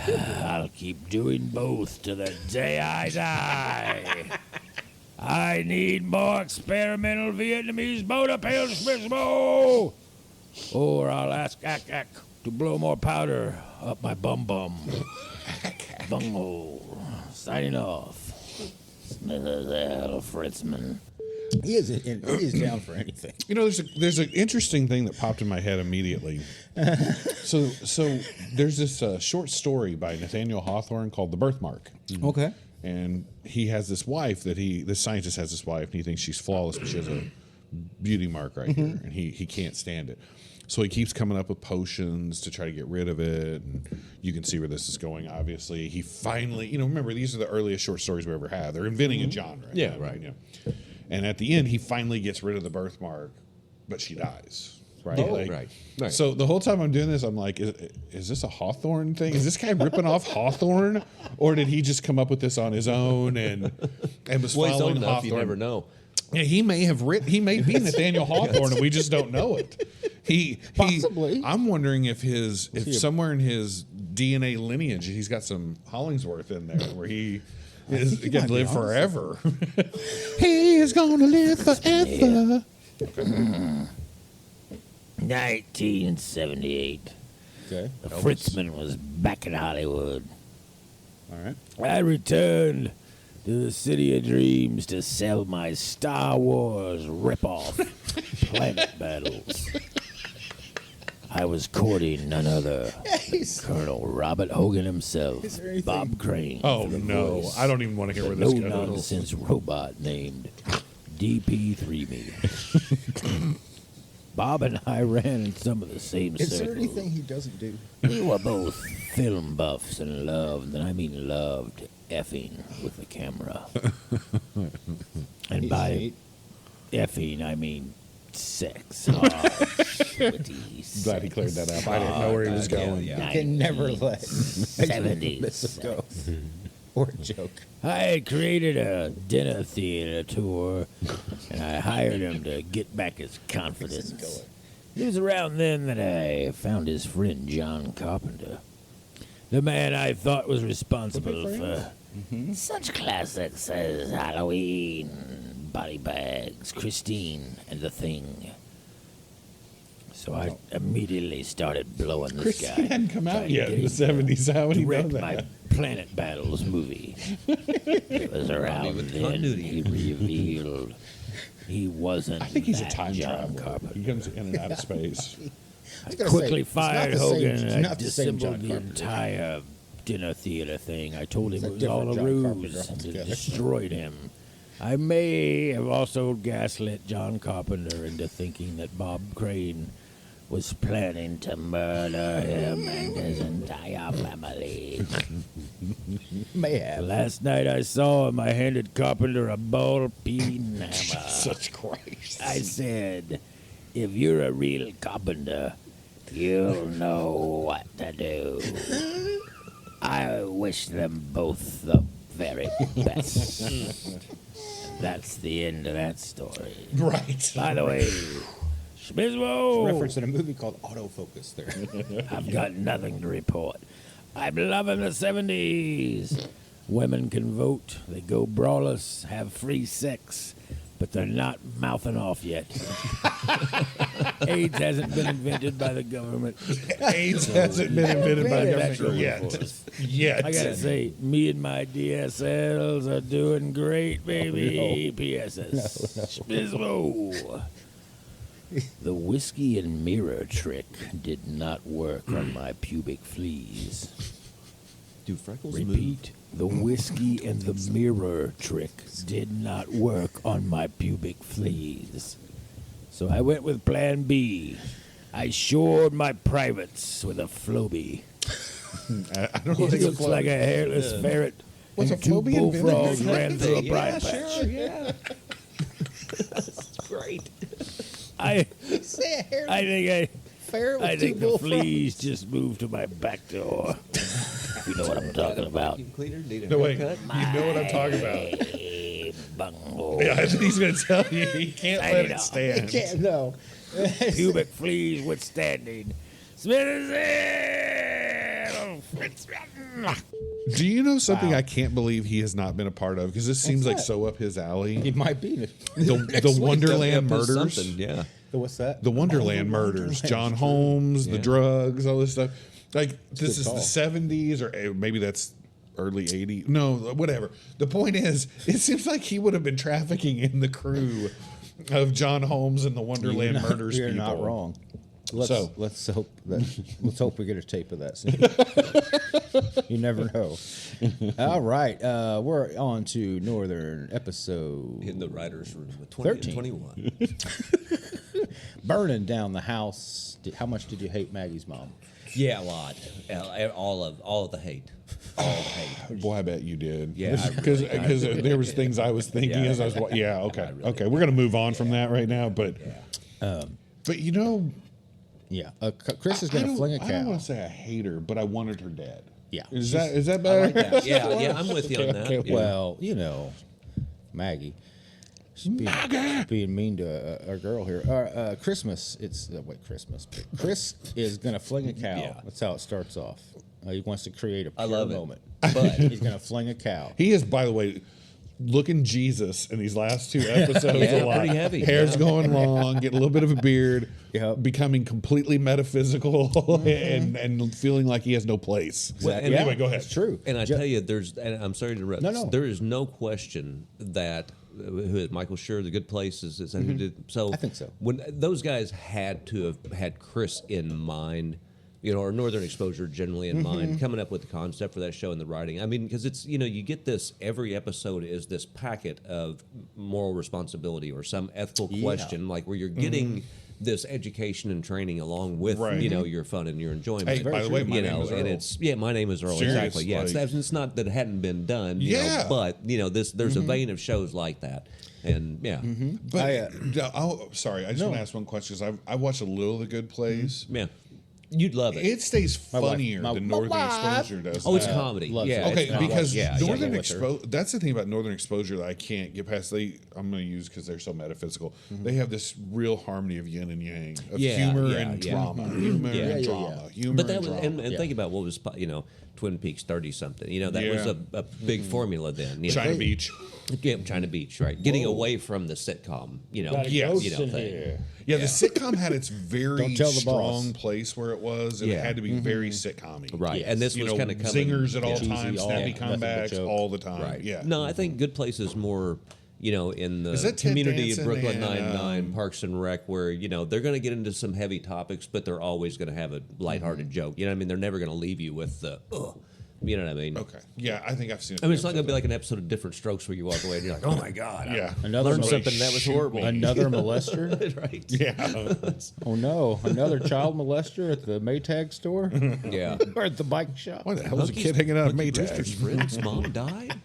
S4: I'll keep doing both to the day I die. I need more experimental Vietnamese boner pills, Schmizmo! Or I'll ask Ak to blow more powder up my bum-bum. Bunghole. Signing off. Smithers L. Fritzman.
S6: He is down for anything.
S7: You know, there's an interesting thing that popped in my head immediately. So there's this short story by Nathaniel Hawthorne called The Birthmark.
S6: Okay.
S7: And he has this wife this scientist has this wife, and he thinks she's flawless, but she has a beauty mark right here, and he can't stand it. So he keeps coming up with potions to try to get rid of it, and you can see where this is going, obviously. He finally, remember, these are the earliest short stories we ever had. They're inventing a genre.
S1: Yeah, right.
S7: Yeah. And at the end, he finally gets rid of the birthmark, but she dies. Right?
S1: Right.
S7: So the whole time I'm doing this, I'm like, is this a Hawthorne thing? Is this guy ripping off Hawthorne? Or did he just come up with this on his own and was
S1: Well, he's old
S7: following
S1: enough,
S7: Hawthorne?
S1: you never know.
S7: Yeah, he may be Nathaniel Hawthorne, and we just don't know it.
S6: Possibly.
S7: I'm wondering if somewhere in his DNA lineage, he's got some Hollingsworth in there where he is going to live forever. He is going to live forever.
S4: 1978.
S6: Okay.
S4: Fritzman was back in Hollywood.
S6: All right.
S4: I returned to the City of Dreams to sell my Star Wars ripoff Planet Battles. I was courting none other than Colonel Robert Hogan himself,
S6: Is there anything-
S4: Bob Crane.
S7: Oh
S4: for the
S7: no,
S4: voice,
S7: I don't even want to hear
S4: the
S7: where this goes.
S4: no-nonsense robot named DP3 Me. Bob and I ran in some of the same
S6: Is there
S4: circles.
S6: anything he doesn't do?
S4: We were both film buffs and loved, and I mean loved, effing with the camera. And by
S6: He's
S4: effing, I mean sex. Hard, sweaty
S7: Glad he cleared that up. I didn't know where he was going.
S6: You can never let
S4: 70s
S6: this go. Or a joke.
S4: I had created a dinner theater tour, and I hired him to get back his confidence. It was around then that I found his friend John Carpenter, the man I thought was responsible for such classics as Halloween, Body Bags, Christine, and The Thing. So I immediately started blowing this
S7: Christine
S4: guy.
S7: hadn't come out
S4: trying to
S7: yet
S4: get
S7: in the
S4: him to
S7: 70s. How would he know
S4: direct my
S7: that?
S4: Planet Battles movie. It was around
S1: with
S4: then
S1: continuity.
S4: he revealed he wasn't
S7: I think he's a
S4: that
S7: time
S4: John
S7: traveler.
S4: Carpenter.
S7: He comes in and out of space.
S4: I
S6: gonna
S4: quickly
S6: say, it's not
S4: fired
S6: the same-
S4: Hogan
S6: it's
S4: and I
S6: not the same
S4: disassembled
S6: John
S4: the
S6: Carpenter.
S4: entire dinner theater thing. I told him
S6: It's a
S4: it was all a
S6: different John Carpenter
S4: ruse and
S6: altogether.
S4: destroyed him. I may have also gaslit John Carpenter into thinking that Bob Crane was planning to murder him and his entire family.
S6: May have.
S4: Last night I saw him. I handed Carpenter a ball-peen hammer.
S7: Such Christ.
S4: I said, if you're a real carpenter, you'll know what to do. I wish them both the very best. That's the end of that story.
S7: Right.
S4: By the way, Schmizmo,
S6: Reference in a movie called Autofocus there.
S4: I've got nothing to report. I'm loving the 70s. Women can vote, they go braless, have free sex, but they're not mouthing off yet. AIDS hasn't been invented by the government.
S7: AIDS hasn't been invented by the
S4: That's
S7: government
S4: really
S7: yet.
S4: forced.
S7: Yet.
S4: I gotta say, me and my DSLs are doing great, baby. PSS. Spizmo. The whiskey and mirror trick did not work on my pubic fleas.
S1: Do freckles
S4: Repeat. The whiskey and the mirror trick did not work on my pubic fleas. So I went with plan B. I shored my privates with a Floby.
S7: I don't know.
S4: It looks like a hairless ferret.
S7: Was
S4: and
S7: a
S4: two
S7: Floby invented?
S4: bullfrogs ran through a
S1: Yeah,
S4: briar patch.
S1: sure, yeah. That's great.
S4: I
S6: Say a hair
S4: I think
S6: ferret with
S4: I
S6: two
S4: think the
S6: bullfrogs.
S4: fleas just moved to my back door. You know what I'm talking about.
S1: Vacuum cleaner, need a
S7: No, wait.
S1: haircut?
S7: You know what I'm talking about.
S4: Hey, bunghole.
S7: Yeah, I think he's going to tell you. He can't
S4: I
S7: let
S4: know.
S7: it stand.
S6: Can't, no.
S4: Pubic fleas withstanding.
S7: Do you know something I can't believe he has not been a part of? Because this seems like
S6: that?
S7: so up his alley.
S6: He might be.
S7: The Wonderland
S1: Definitely
S7: murders.
S1: something, yeah.
S6: What's that?
S7: The Wonderland murders. John Holmes, the
S1: Yeah.
S7: drugs, all this stuff. Like, this is
S6: call.
S7: the 70s, or maybe that's early 80s. No, whatever. The point is, it seems like he would have been trafficking in the crew of John Holmes and the Wonderland murders
S6: You're
S7: people.
S6: not wrong. Let's hope we get a tape of that soon. You never know. All right, we're on to Northern episode
S1: In the writer's room with 20 and
S6: 13.
S1: 21.
S6: burning down the house. How much did you hate Maggie's mom?
S1: Yeah, a lot. All of the hate. All the hate.
S7: Boy, I bet you did.
S1: Yeah, I
S7: because
S1: really
S7: there was things I was thinking
S1: Yeah.
S7: as I was. Yeah, okay,
S1: I really
S7: okay. We're gonna move on from that right now, but you know,
S6: Yeah, Chris is
S7: I
S6: going to
S7: don't-
S6: fling a
S7: I don't
S6: cow.
S7: want to say I hate her, but I wanted her dead.
S6: Yeah.
S7: is that
S1: I
S7: better?
S1: like that. Yeah, I'm with you on that.
S7: Okay,
S1: Yeah.
S6: Well, you know, Maggie. She's being mean to a girl here. Christmas. It's Christmas. Chris is going to fling a cow.
S1: Yeah.
S6: That's how it starts off. He wants to create a
S1: I
S6: pure
S1: love it.
S6: moment.
S1: But
S6: He's going to fling a cow.
S7: He is, by the way. looking Jesus in these last 2 episodes
S1: Yeah,
S7: a lot.
S1: pretty heavy.
S7: Hair's
S1: Yeah.
S7: going long, getting a little bit of a beard,
S6: Yep.
S7: becoming completely metaphysical and feeling like he has no place.
S1: and
S7: Anyway, go ahead.
S6: It's true.
S1: And I tell you, and I'm sorry to interrupt.
S6: No.
S1: There is no question that who is Michael Schur, The Good Place, is that who did? So
S6: I think so.
S1: When those guys had to have had Chris in mind, or Northern Exposure generally in mind, coming up with the concept for that show and the writing. I mean, because it's you get this every episode is this packet of moral responsibility or some ethical question, like where you're getting this education and training along with
S7: Right.
S1: your fun and your enjoyment.
S7: Hey, by the way, my name is Earl.
S1: and it's my name is Earl.
S7: Serious,
S1: Exactly. Yeah,
S7: like-
S1: it's not that it hadn't been done.
S7: Yeah.
S1: But there's a vein of shows like that, and yeah,
S7: But sorry, I just want to ask one question because I watched a little of The Good Place.
S1: yeah, you'd love it.
S7: It stays funnier
S6: my
S7: than Northern
S6: wife.
S7: Exposure does.
S1: Oh, it's
S7: now.
S1: comedy.
S6: loves
S1: Yeah.
S6: it.
S7: Okay,
S1: it's comedy.
S7: because
S1: yeah,
S7: Northern
S6: yeah.
S7: Exposure, that's the thing about Northern Exposure that I can't get past. I'm going to use because they're so metaphysical. They have this real harmony of yin and yang, of
S1: Yeah,
S7: humor
S1: yeah,
S7: and
S1: yeah.
S7: drama, humor
S1: Yeah.
S7: and
S1: Yeah,
S7: drama, humor
S1: But that
S7: and
S1: was,
S7: drama.
S1: and think about what was Twin Peaks 30 something. That was
S7: Yeah.
S1: a big formula then.
S7: China Beach.
S1: Yeah, China Beach, right? Getting away from the sitcom,
S7: Yes.
S1: thing.
S7: Yeah, the sitcom had its very
S6: Don't tell the
S7: strong
S6: boss.
S7: place where it was, and
S1: Yeah.
S7: it had to be very sitcom-y.
S1: Right, and this was kind of coming
S7: zingers at all
S6: Cheesy,
S7: times,
S6: all-
S7: snappy
S6: nothing but
S7: comebacks
S6: joke.
S7: all the time.
S1: Right.
S7: Yeah.
S1: No, I think Good Place is more, in
S7: Is
S1: the
S7: that Ted
S1: community of
S7: Danson
S1: Brooklyn
S7: and,
S1: Nine-Nine, Parks and Rec, where, they're going to get into some heavy topics, but they're always going to have a lighthearted joke. You know what I mean? They're never going to leave you with the, ugh. You know what I mean?
S7: Okay. Yeah, I think I've seen it.
S1: I mean, it's not going to be like an episode of Different Strokes where you walk away and you're like, oh my God. I
S7: Yeah.
S1: learned
S6: mol-
S1: something that was horrible.
S6: Another molester?
S1: right.
S7: Yeah.
S6: Oh no, another child molester at the Maytag store
S1: Yeah.
S6: or at the bike shop.
S7: Why the hell is a kid hanging out at
S1: Monkey Brewster's
S7: Maytag?
S1: friend's mom died?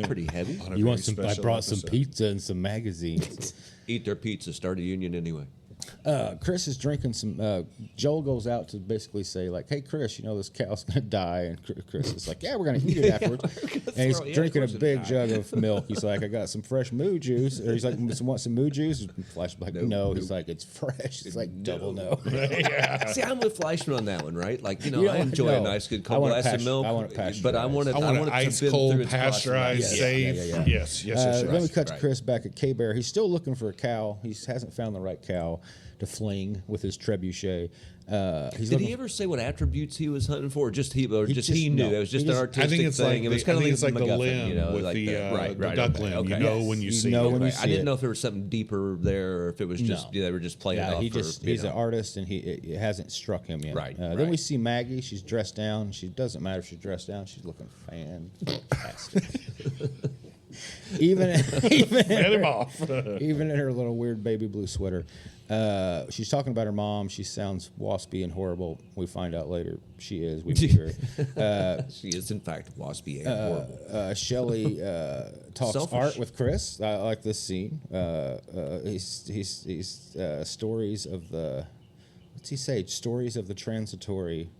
S1: Pretty heavy.
S7: On a
S6: You
S7: very
S6: want some? I
S7: special
S6: brought some
S7: episode.
S6: pizza and some magazines.
S1: Eat their pizza, start a union anyway.
S6: Chris is drinking some. Joel goes out to basically say, like, "Hey, Chris, this cow's gonna die," and Chris is like, "Yeah, we're gonna eat it afterwards." And he's drinking a big jug of milk. He's like, "I got some fresh moo juice," or he's like, "Want some moo juice?" And Flash like, "No." He's like, "It's fresh." He's like, "Double no."
S1: See, I'm with Fleischman on that one, right? Like,
S6: You
S1: I
S6: don't-
S1: enjoy a
S6: no.
S1: nice, good
S6: I
S1: cold
S6: want it
S1: glass of milk.
S6: I want it pasteurized.
S1: But I want it.
S7: I want
S1: it
S7: an
S1: to
S7: ice
S1: bend
S7: cold,
S1: through its process.
S7: pasteurized,
S1: Yeah.
S7: safe.
S6: yeah.
S7: Yes.
S6: Then we cut to
S1: Right.
S6: Chris back at K-Bear. He's still looking for a cow. He hasn't found the right cow to fling with his trebuchet. He's
S1: Did
S6: looking
S1: he ever say what attributes he was hunting for? Or just he
S6: just-
S1: knew.
S6: no.
S1: It was just
S6: He
S1: an
S6: just-
S1: artistic
S7: I think it's
S1: thing.
S7: like
S1: It was
S7: the,
S1: kind
S7: I
S1: of
S7: think it's like the
S1: MacGuffin,
S7: limb with
S1: like
S7: the
S1: right,
S7: duck
S1: okay,
S7: limb.
S1: okay.
S7: You know
S6: Yes.
S7: when you
S6: You
S7: see
S6: know
S7: it.
S6: when you
S1: I
S6: see
S1: didn't
S6: it.
S1: know if there was something deeper there, or if it was just
S6: No.
S1: they were just playing it
S6: Yeah,
S1: off.
S6: he's an artist, and it hasn't struck him yet.
S1: Right,
S6: Then
S1: right.
S6: we see Maggie. She's dressed down. She doesn't matter if she's dressed down. She's looking fantastic. even
S7: Get him off.
S6: even in her little weird baby blue sweater. She's talking about her mom. She sounds waspy and horrible. We find out later she is. We meet her.
S1: She is in fact waspy and horrible.
S6: Shelley talks
S1: Selfish.
S6: art with Chris. I like this scene. He's stories of the, what's he say? Stories of the transitory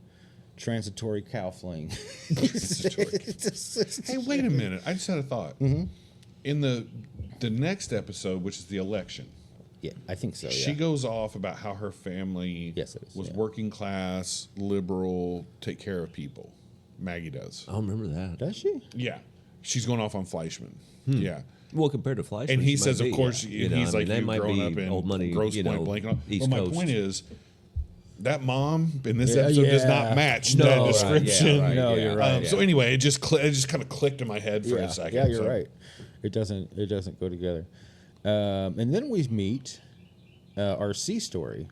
S6: cow fling.
S7: Hey, wait a minute. I just had a thought. In the next episode, which is the election,
S6: Yeah, I think so.
S7: she
S6: Yeah.
S7: goes off about how her family
S6: Yes, it is,
S7: was
S6: yeah.
S7: working class, liberal, take care of people. Maggie does.
S1: I don't remember that.
S6: Does she?
S7: Yeah. She's going off on Fleischman. Yeah.
S1: Well, compared to Fleischman,
S7: And he
S1: she
S7: says,
S1: might
S7: of
S1: be,
S7: course,
S1: you know,
S7: he's
S1: I
S7: like,
S1: mean, they
S7: you
S1: might
S7: growing
S1: be
S7: up in
S1: old money,
S7: Grosse
S1: you
S7: Point
S1: know,
S7: Blank.
S1: East
S7: Well, my
S1: Coast.
S7: point is, that mom in this
S6: Yeah,
S7: episode does
S6: yeah.
S7: not match
S1: No,
S7: that
S1: right, yeah,
S7: description.
S1: right,
S6: No,
S1: yeah,
S6: you're right.
S7: So anyway, it just kind of clicked in my head for
S6: Yeah,
S7: a second.
S6: yeah, you're
S7: So-
S6: right. It doesn't go together. And then we meet our C story,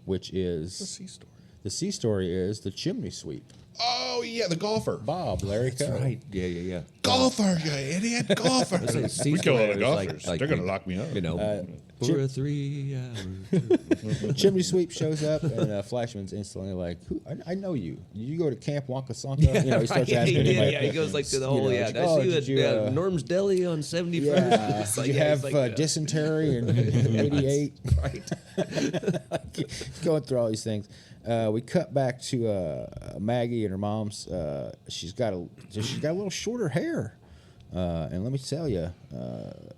S6: which is
S7: C story.
S6: the C story is the chimney sweep.
S7: Oh yeah, the golfer.
S6: Bob, Larry Coe.
S1: Right. Yeah.
S7: Golfer, you idiot, golfer.
S1: C
S7: We kill all the
S1: story is
S7: golfers.
S1: like
S7: They're gonna lock me up.
S1: You know, for 3 hours.
S6: Chimney sweep shows up, and Flashman's instantly like, "Who? I know you. Did you go to Camp Wakasanka?" You know, he starts asking him. Like,
S1: he goes like to the
S6: you
S1: whole,
S6: know,
S1: Did
S6: oh,
S1: I see
S6: did
S1: you
S6: you,
S1: at Norm's Deli on 71st?
S6: Yeah,
S1: It's
S6: did
S1: like,
S6: you
S1: yeah,
S6: have
S1: it's like,
S6: dysentery in '88?
S1: Right.
S6: Going through all these things. We cut back to Maggie and her mom's. She's got a little shorter hair, and let me tell you,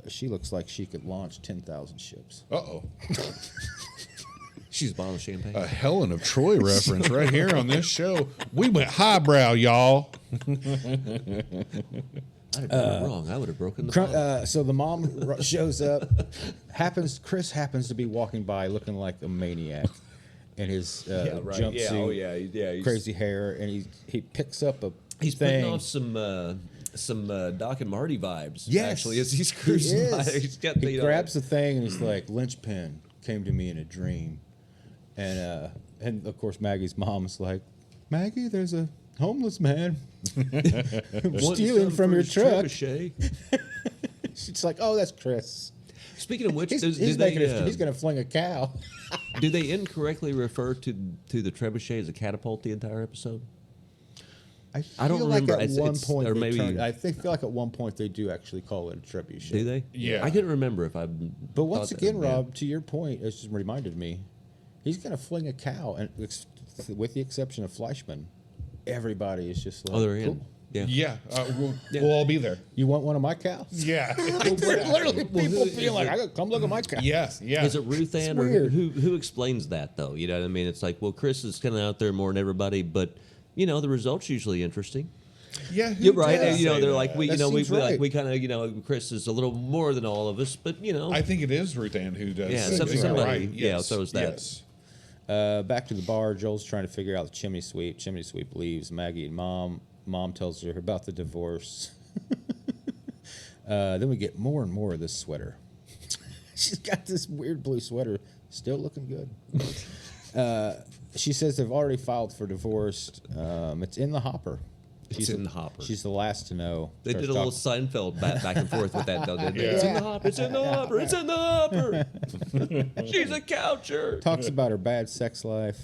S6: she looks like she could launch 10,000 ships.
S7: Uh-oh.
S1: She's a bottle of champagne.
S7: A Helen of Troy reference right here on this show. We went highbrow, y'all.
S1: I'd have done it wrong. I would have broken the bottle.
S6: So the mom shows up. Chris happens to be walking by looking like a maniac in his jumpsuit,
S1: he's,
S6: crazy hair, and he picks up a
S1: He's
S6: thing.
S1: putting off some Doc and Marty vibes.
S6: Yes,
S1: Actually, as he's cruising by, he's got
S6: he grabs the thing and he's like, linchpin came to me in a dream, and of course Maggie's mom's like, Maggie, there's a homeless man stealing from your truck. She's like, oh, that's Chris.
S1: Speaking of which,
S6: He's going to fling a cow.
S1: do they incorrectly refer to the trebuchet as a catapult the entire episode?
S6: I don't remember. Like at one point,
S1: or maybe
S6: feel like at one point they do actually call it a trebuchet.
S1: Do they?
S7: Yeah.
S1: I couldn't remember if I.
S6: But once again, Rob, to your point, it just reminded me, he's going to fling a cow, and with the exception of Fleischman, everybody is just like,
S1: they're in.
S6: cool.
S7: Yeah. We'll all be there.
S6: You want one of my cows?
S7: Yeah.
S6: Literally, people being like, I gotta come look at my cow.
S7: Yes. Yeah.
S1: Is it Ruth Ann or
S6: weird.
S1: who explains that though? You know what I mean? It's like, well, Chris is kind of out there more than everybody, but the result's usually interesting.
S7: Yeah.
S1: You're right.
S7: does
S1: And,
S7: say
S1: they're
S7: that?
S1: like we,
S6: That
S1: we
S6: seems right.
S1: we kind of, Chris is a little more than all of us, but
S7: I think it is Ruth Ann who does.
S1: Yeah,
S7: it.
S1: somebody,
S7: Right. Yes.
S1: throws that.
S7: Yes.
S6: Back to the bar. Joel's trying to figure out the chimney sweep. Chimney sweep leaves. Maggie and Mom tells her about the divorce. Then we get more and more of this sweater. She's got this weird blue sweater, still looking good. She says they've already filed for divorce. It's in the hopper.
S1: It's in the hopper.
S6: She's the last to know.
S1: They did a little Seinfeld back and forth with that, though, didn't they?
S7: Yeah.
S1: It's in the hopper. It's in the hopper. It's in the hopper. She's a coucher.
S6: Talks about her bad sex life.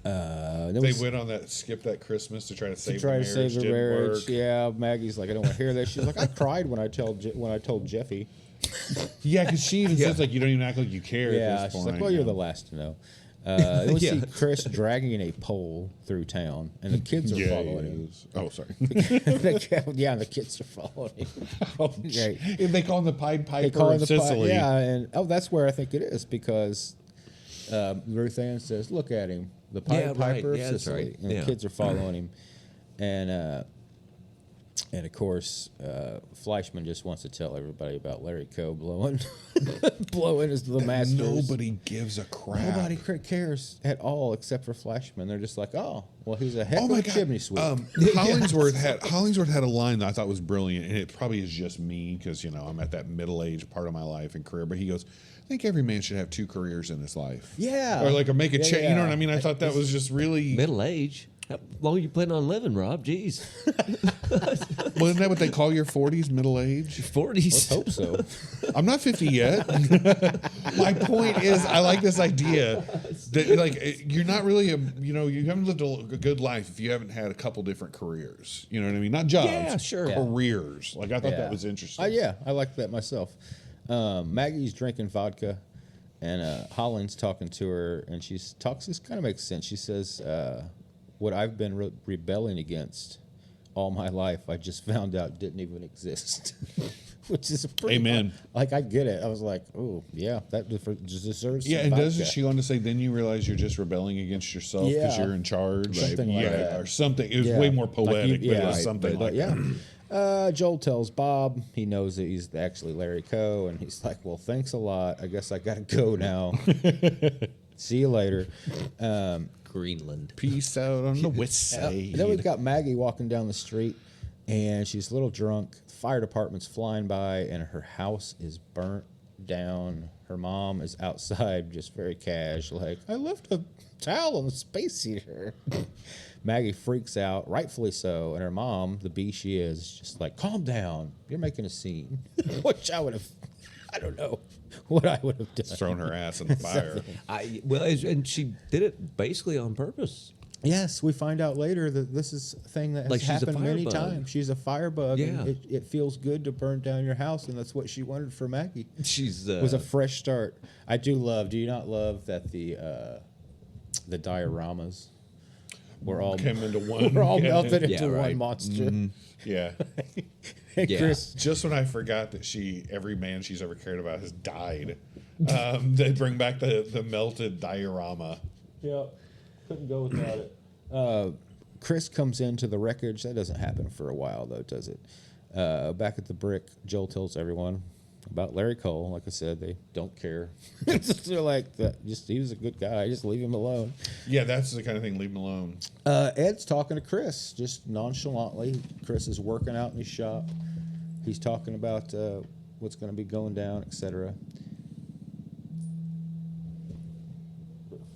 S6: Then
S7: They went on skip that Christmas to try to save the marriage. Didn't work.
S6: Yeah, Maggie's like, I don't want to hear that. She's like, I cried when I told Jeffy.
S7: Yeah, because she even says, like, you don't even act like you care
S6: Yeah,
S7: at this
S6: she's
S7: point.
S6: like, well, you're the last to know. Then we see Chris dragging a pole through town, and the kids are following him.
S7: Oh, sorry.
S6: Yeah, the kids are following him. Right.
S7: And they call him the Pied Piper
S6: They call him
S7: of
S6: the
S7: Sicily.
S6: yeah, and that's where I think it is, because Ruth Ann says, look at him, the Pied Piper of Sicily.
S1: right.
S6: And the kids are following him. And of course, Fleischman just wants to tell everybody about Larry Coe blowing as the Masters.
S7: Nobody gives a crap.
S6: Nobody cares at all except for Fleischman. They're just like, oh, well, he's a heck
S7: Oh
S6: of
S7: my
S6: a
S7: God.
S6: chimney sweep.
S7: Hollingsworth had a line that I thought was brilliant, and it probably is just me because I'm at that middle-aged part of my life and career. But he goes, I think every man should have 2 carears in his life.
S6: Yeah.
S7: Or like make a change.
S6: Yeah.
S7: You know what I mean? I thought that was just really.
S1: Middle age. How long are you planning on living, Rob? Jeez.
S7: Well, isn't that what they call your 40s, middle age?
S1: 40s.
S6: Hope so.
S7: I'm not 50 yet. My point is, I like this idea that like you're not really you haven't lived a good life if you haven't had a couple different careers. You know what I mean? Not jobs,
S1: Yeah, sure.
S7: careers. Like I thought that was interesting.
S6: Yeah, I like that myself. Maggie's drinking vodka, and Holland's talking to her, and this kind of makes sense. She says, what I've been rebelling against all my life, I just found out didn't even exist. Which is a pretty
S7: Amen.
S6: I get it. I was like, oh, yeah, that just deserves
S7: Yeah,
S6: some
S7: and
S6: vodka.
S7: doesn't she go on to say, then you realize you're just rebelling against yourself because
S6: Yeah.
S7: you're in charge?
S6: Something like that.
S7: Or something. It was
S6: Yeah.
S7: way more
S6: Like
S7: poetic,
S6: you-
S7: but it
S6: yeah,
S7: was
S6: right,
S7: something
S6: but
S7: like that.
S6: yeah. Joel tells Bob he knows that he's actually Larry Coe, and he's like, well, thanks a lot. I guess I got to go now. See you later.
S1: Greenland.
S7: Peace out on the west side.
S6: Then we've got Maggie walking down the street, and she's a little drunk. The fire department's flying by, and her house is burnt down. Her mom is outside, just very cash, like, I left a towel on the space heater. Maggie freaks out, rightfully so, and her mom, the bee she is just like, calm down. You're making a scene. Which I don't know what I would have done.
S7: Thrown her ass in the fire.
S1: And she did it basically on purpose.
S6: Yes, we find out later that this is a thing that has
S1: Like she's a
S6: happened many
S1: firebug.
S6: times. She's a firebug, and
S1: Yeah.
S6: it feels good to burn down your house, and that's what she wanted for Maggie.
S1: She's
S6: It was a fresh start. I do you not love that the dioramas were all
S7: Came into one.
S6: were all
S7: Yeah.
S6: melted into
S1: Yeah,
S6: one
S1: right.
S6: monster.
S7: Yeah.
S6: And
S1: Yeah.
S6: Chris,
S7: Just when I forgot that every man she's ever cared about has died, they bring back the melted diorama.
S6: yeah, couldn't go without it. Chris comes into the wreckage. That doesn't happen for a while, though, does it? Back at the brick, Joel tells everyone about Larry Cole. Like I said, they don't care. They're like, he was a good guy. Just leave him alone.
S7: Yeah, that's the kind of thing. Leave him alone.
S6: Ed's talking to Chris, just nonchalantly. Chris is working out in his shop. He's talking about what's going to be going down, etc.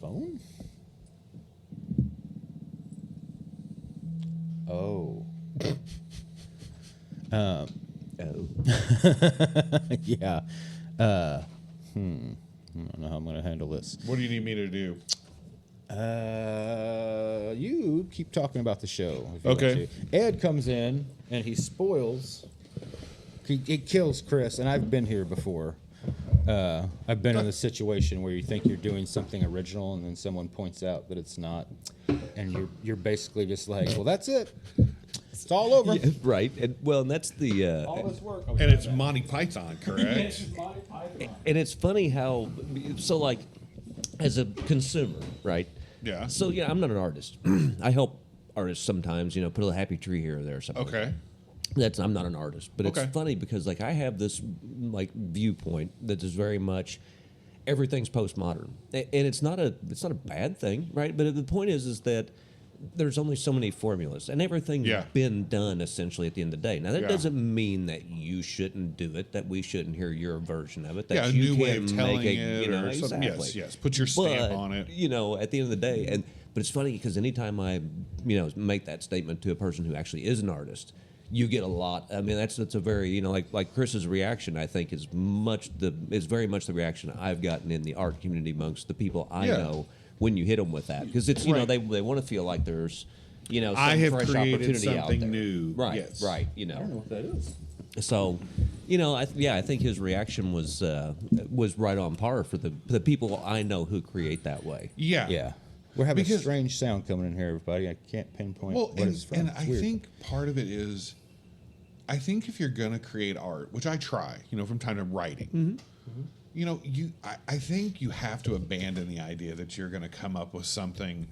S6: Phone? Oh. Yeah. I don't know how I'm going to handle this.
S7: What do you need me to do?
S6: You keep talking about the show. If you
S7: Okay.
S6: want to. Ed comes in and he spoils. He kills Chris, and I've been here before. I've been in the situation where you think you're doing something original, and then someone points out that it's not, and you're basically just like, well, that's it. It's all over.
S1: Yeah, right. And that's the.
S6: All this work.
S7: And it's Monty Python, correct?
S1: And it's funny how, so like, as a consumer, right?
S7: Yeah.
S1: So yeah, I'm not an artist. I help artists sometimes, put a little happy tree here or there or something.
S7: Okay.
S1: I'm not an artist, but
S7: Okay.
S1: it's funny because like I have this like viewpoint that is very much everything's postmodern, and it's not a bad thing, right? But the point is that there's only so many formulas, and everything's been done essentially at the end of the day. Now that doesn't mean that you shouldn't do it, that we shouldn't hear your version of it. That
S7: A
S1: you
S7: new way of
S1: can
S7: telling
S1: make
S7: it or something.
S1: exactly.
S7: Yes. Put your stamp on it.
S1: At the end of the day, but it's funny because anytime I make that statement to a person who actually is an artist, you get a lot. I mean, that's a very like Chris's reaction. I think is very much the reaction I've gotten in the art community amongst the people I know when you hit them with that, because it's they want to feel like there's some
S7: I have
S1: fresh
S7: created
S1: opportunity out
S7: something
S1: there.
S7: new.
S1: Right,
S7: Yes.
S1: right.
S6: I don't know what that is.
S1: So, I think his reaction was right on par for the people I know who create that way.
S7: Yeah.
S6: Yeah. We're having
S7: Because-
S6: a strange sound coming in here, everybody. I can't pinpoint
S7: Well,
S6: what it's from.
S7: and
S6: It's
S7: I
S6: weird.
S7: think part of it is, I think if you're gonna create art, which I try, from time to writing, I think you have to abandon the idea that you're gonna come up with something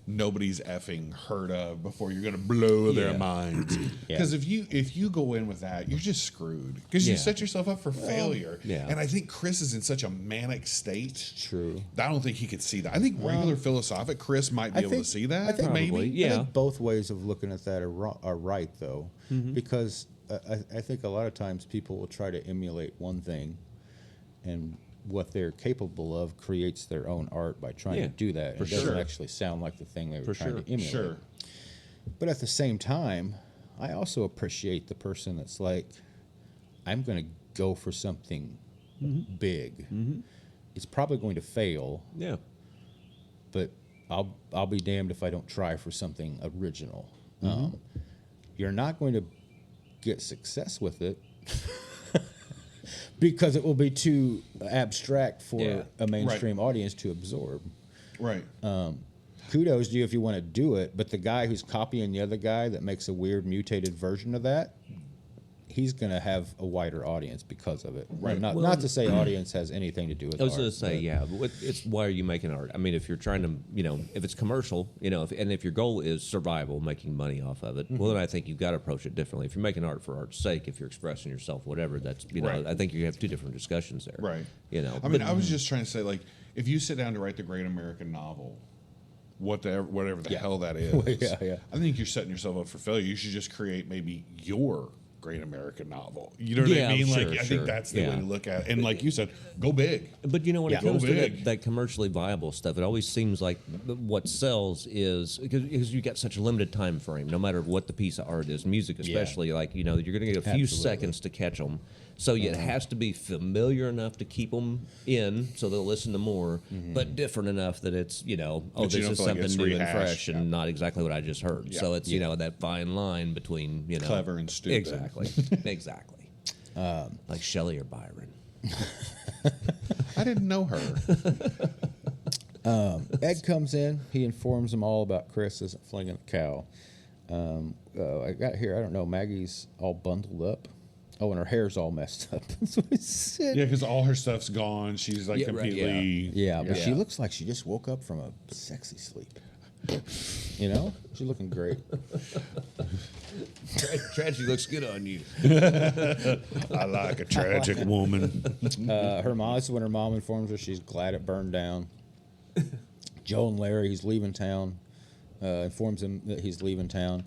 S7: nobody's effing heard of before you're gonna blow their minds. Because if you go in with that, you're just screwed. Because you set yourself up for failure.
S1: yeah.
S7: And I think Chris is in such a manic state.
S6: True.
S7: I don't think he could see that. I think regular philosophic Chris might be able to see that.
S6: I think
S1: Probably,
S7: maybe.
S1: yeah.
S6: I think both ways of looking at that are right, though, because I think a lot of times people will try to emulate one thing, and what they're capable of creates their own art by trying to do that.
S1: for
S6: It doesn't
S1: sure.
S6: actually sound like the thing they were
S1: For
S6: trying
S1: sure.
S6: to emulate.
S7: Sure.
S6: But at the same time, I also appreciate the person that's like, I'm going to go for something big. It's probably going to fail,
S1: Yeah.
S6: but I'll be damned if I don't try for something original. You're not going to get success with it because it will be too abstract for a mainstream audience to absorb.
S7: Right.
S6: Kudos to you if you want to do it, but the guy who's copying the other guy that makes a weird mutated version of that, he's going to have a wider audience because of it.
S7: Right.
S6: Not to say audience has anything to do with
S1: I was
S6: art.
S1: going to say, but it's why are you making art? I mean, if you're trying to, if it's commercial, if your goal is survival, making money off of it, well, then I think you've got to approach it differently. If you're making art for art's sake, if you're expressing yourself, whatever, that's,
S7: Right.
S1: I think you have two different discussions there.
S7: Right.
S1: I
S7: I mean, I was just trying to say, like, if you sit down to write the great American novel, whatever the hell that is,
S6: Yeah.
S7: I think you're setting yourself up for failure. You should just create maybe your great American novel. You know what I mean?
S1: Sure,
S7: Like, I
S1: sure.
S7: think that's the way to look at it. And like you said, go big.
S1: But when it
S7: Go
S1: comes to
S7: big.
S1: that commercially viable stuff, it always seems like what sells is because you got such a limited time frame. No matter what the piece of art is, music especially, like you're going to get a few
S6: Absolutely.
S1: seconds to catch them. So it has to be familiar enough to keep them in, so they'll listen to more, but different enough that it's
S7: That you
S1: this
S7: don't
S1: is
S7: feel like
S1: something
S7: it's
S1: new and
S7: rehashed,
S1: fresh
S7: yeah.
S1: and not exactly what I just heard.
S7: Yeah.
S1: So it's that fine line between
S7: Clever and stupid.
S1: Exactly, exactly. Like Shelley or Byron.
S7: I didn't know her.
S6: Ed comes in. He informs them all about Chris isn't flinging a cow. I got here. I don't know. Maggie's all bundled up. Oh, and her hair's all messed up. That's what he said.
S7: Yeah, because all her stuff's gone. She's like
S1: Yeah, right,
S7: completely.
S6: Yeah, but she
S1: Yeah.
S6: looks like she just woke up from a sexy sleep. You know, she's looking great.
S1: Tragedy looks good on you.
S7: I like a tragic woman.
S6: Her mom, this is when her mom informs her she's glad it burned down. Joe and Larry, he's leaving town, informs him that he's leaving town.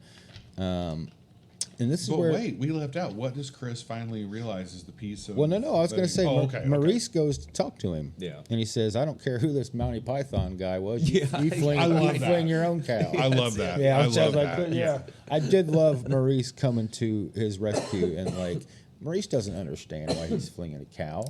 S6: And this is
S7: But
S6: where.
S7: wait, we left out. What does Chris finally realize is the piece of?
S6: Well, no. I was going to say,
S7: okay.
S6: Maurice goes to talk to him.
S1: Yeah.
S6: And he says, I don't care who this Monty Python guy was.
S1: Yeah,
S6: You fling,
S7: I love
S6: you
S7: that.
S6: fling your own cow.
S7: I love that.
S6: Yeah,
S7: I
S6: which
S7: love
S6: was like,
S7: that.
S6: yeah. I did love Maurice coming to his rescue, and like Maurice doesn't understand why he's flinging a cow,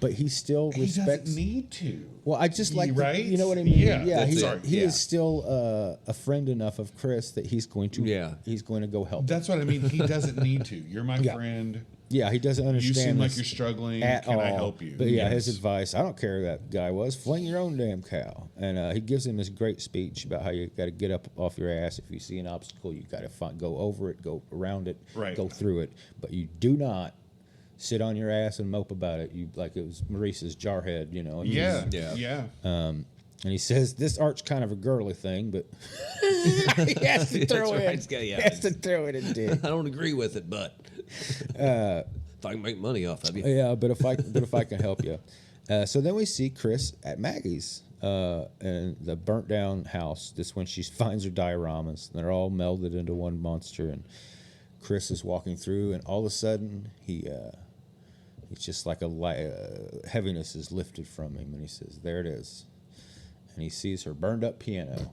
S6: but he still
S7: He
S6: respects.
S7: doesn't need to.
S6: Well, I just like the-
S7: Right?
S6: you know what I mean.
S7: Yeah,
S6: yeah.
S7: that's it.
S6: He
S1: Yeah.
S6: is still a friend enough of Chris that he's going to.
S1: Yeah.
S6: He's going to go help.
S7: That's what I mean. He doesn't need to. You're my
S6: Yeah.
S7: friend.
S6: Yeah, he doesn't
S7: You
S6: understand.
S7: seem like
S6: this
S7: you're struggling.
S6: at
S7: Can
S6: all.
S7: I help you?
S6: But yeah, his
S7: Yes.
S6: advice. I don't care who that guy was. Fling your own damn cow. And he gives him this great speech about how you got to get up off your ass. If you see an obstacle, you got to go over it, go around it,
S7: Right.
S6: go through it. But you do not sit on your ass and mope about it. You like it was Maurice's jarhead, you know. And
S7: Yeah,
S1: Yeah.
S7: yeah.
S6: And he says this art's kind of a girly thing, but he has to throw
S1: That's
S6: it.
S1: right. Yeah.
S6: He has to throw it in dick.
S1: I don't agree with it, but if I can make money off of you.
S6: Yeah, but if I can help you. So then we see Chris at Maggie's in the burnt down house. This when she finds her dioramas. They're all melded into one monster, and Chris is walking through, and all of a sudden he's just like heaviness is lifted from him, and he says, "There it is," and he sees her burned up piano.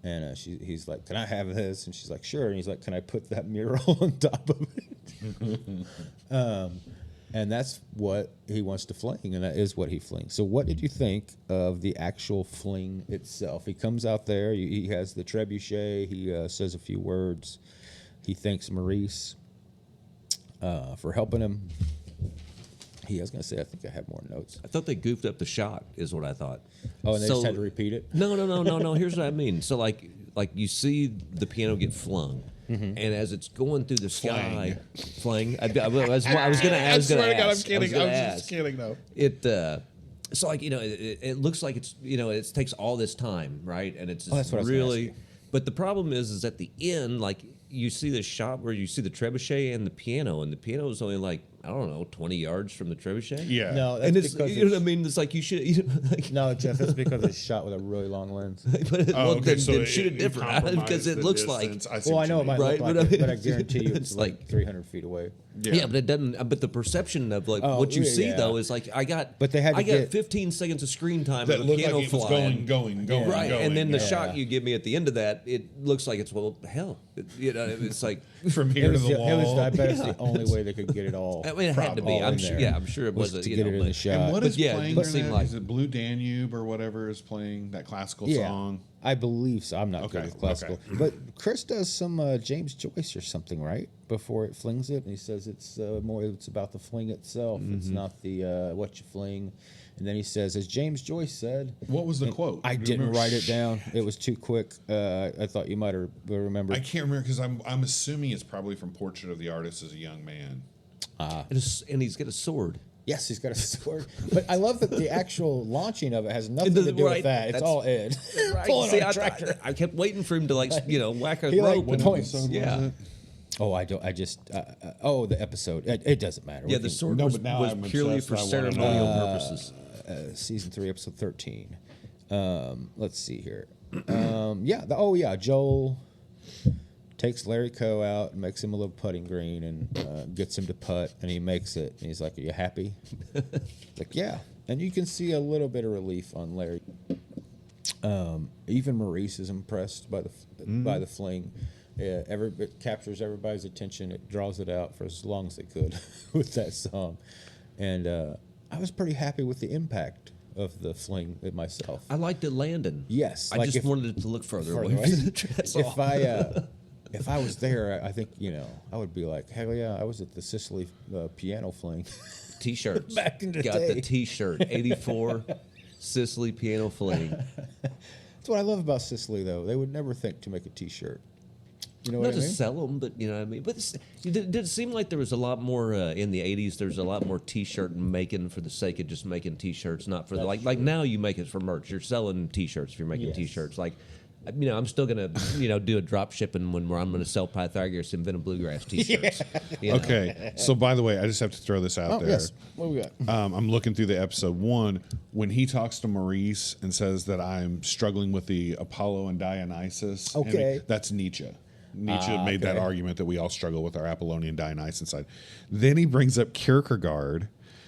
S6: And he's like, "Can I have this?" And she's like, "Sure." And he's like, "Can I put that mural on top of it?" And that's what he wants to fling, and that is what he flings. So what did you think of the actual fling itself? He comes out there. He has the trebuchet. He says a few words. He thanks Maurice for helping him. I was going to say, I think I have more notes.
S1: I thought they goofed up the shot, is what I thought.
S6: Oh, and they
S1: So-
S6: just had to repeat it?
S1: No. Here's what I mean. So like you see the piano get flung, and as it's going through the sky, flang. I was gonna ask.
S7: I swear to God, I'm kidding.
S1: gonna
S7: I was
S1: ask.
S7: just kidding, though.
S1: It so like it looks like it's it takes all this time, right? And it's
S6: that's what I was gonna
S1: really.
S6: ask you.
S1: But the problem is at the end, like you see the shot where you see the trebuchet and the piano is only like I don't know 20 yards from the trebuchet.
S7: Yeah.
S6: No, that's
S1: And it's
S6: because
S1: you know what I mean. It's like you should like,
S6: No, Jeff, it's because it's shot with a really long lens.
S1: but
S7: Oh, okay,
S1: then,
S7: so
S1: then
S7: it-
S1: shoot it
S7: it
S1: different
S7: compromised
S1: because it
S7: the
S1: looks
S7: distance.
S1: like
S7: I see
S6: Well,
S7: what
S6: I know
S7: you
S6: it might
S7: mean.
S6: look
S1: Right,
S6: like
S1: but I
S6: it, but I
S1: mean,
S6: guarantee you it's
S1: it's
S6: like
S1: like-
S6: 300 feet away.
S1: Yeah, but it doesn't. But the perception of like
S6: Oh,
S1: what you
S6: yeah,
S1: see
S6: yeah.
S1: though is like I got.
S6: But they had to
S1: I got
S6: get-
S1: 15 seconds of screen time
S7: That
S1: of a
S7: looked like
S1: piano
S7: it was
S1: flying.
S7: going,
S1: Right,
S7: going.
S1: and then the
S6: yeah.
S1: shot you give me at the end of that, it looks like it's hell. It's like
S7: from
S6: It
S7: here to
S6: was,
S7: the
S6: the, it was,
S7: wall.
S6: I bet it's the only way they could get it all.
S1: I mean, it had to be.
S6: all
S1: I'm
S6: in
S1: sure.
S6: there
S1: Yeah, I'm sure it
S6: was
S1: was.
S6: to
S1: You
S6: get
S1: know,
S6: it in
S1: but-
S6: the shot.
S7: And what
S1: But
S7: is
S1: yeah, it
S7: playing
S1: didn't
S7: during
S1: seem
S7: that?
S1: like-
S7: Is it Blue Danube or whatever is playing that classical
S6: Yeah,
S7: song?
S6: I believe so. I'm not good
S7: Okay,
S6: with classical,
S7: okay.
S6: but Chris does some James Joyce or something, right? Before it flings it, and he says it's more. It's about the fling itself. It's not the what you fling. And then he says, as James Joyce said.
S7: What was the
S6: and
S7: quote?
S6: I
S7: Do you
S6: didn't
S7: remember?
S6: write it down. It was too quick. I thought you might have remembered.
S7: I can't remember because I'm assuming it's probably from Portrait of the Artist as a young man.
S1: and he's got a sword.
S6: Yes, he's got a sword. But I love that the actual launching of it has nothing to do
S1: Right,
S6: with that. It's
S1: that's-
S6: all Ed.
S1: Right.
S6: Pulling
S1: See,
S6: on a
S1: I,
S6: tractor.
S1: I kept waiting for him to like whack a
S6: He, like,
S1: rope.
S6: what
S1: and,
S6: episode
S1: yeah.
S6: Oh, I don't. I just. The episode. It doesn't matter.
S1: Yeah,
S6: We
S1: the
S6: can-
S1: sword
S7: No,
S1: was,
S7: but now
S1: was
S7: I'm
S1: purely
S7: obsessed.
S1: for
S7: I wanna know.
S1: ceremonial purposes.
S6: Season 3, episode 13. Let's see here. Joel takes Larry Coe out and makes him a little putting green and gets him to putt, and he makes it. And he's like, "Are you happy?" Like, yeah. And you can see a little bit of relief on Larry. Even Maurice is impressed by the fling. It captures everybody's attention. It draws it out for as long as it could with that song. And I was pretty happy with the impact of the fling myself.
S1: I liked it landing.
S6: Yes,
S1: I
S6: like
S1: just
S6: if-
S1: wanted it to look further
S6: Further
S1: away.
S6: away.
S1: From the That's all.
S6: If I was there, I think I would be like, hell yeah, I was at the Sicily piano fling.
S1: T-shirts.
S6: Back in the
S1: Got
S6: day.
S1: the T-shirt. 84 Sicily piano fling.
S6: That's what I love about Sicily, though. They would never think to make a T-shirt. You know
S1: Not
S6: what I
S1: to
S6: mean?
S1: sell them, but you know what I mean. But did it seem like there was a lot more in the '80s? There's a lot more T-shirt making for the sake of just making T-shirts, not for the like. Now you make it for merch. You're selling T-shirts if you're making
S6: Yes.
S1: T-shirts. Like you know, I'm still gonna, you know, do a drop shipping where I'm gonna sell Pythagoras and Venom Bluegrass T-shirts. You know?
S7: Okay, so by the way, I just have to throw this out there.
S6: Yes. What we got?
S7: I'm looking through the episode 1 when he talks to Maurice and says that I'm struggling with the Apollo and Dionysus.
S6: Okay.
S7: That's Nietzsche. Nietzsche made that argument that we all struggle with our Apollonian Dionysus side. Then he brings up Kierkegaard.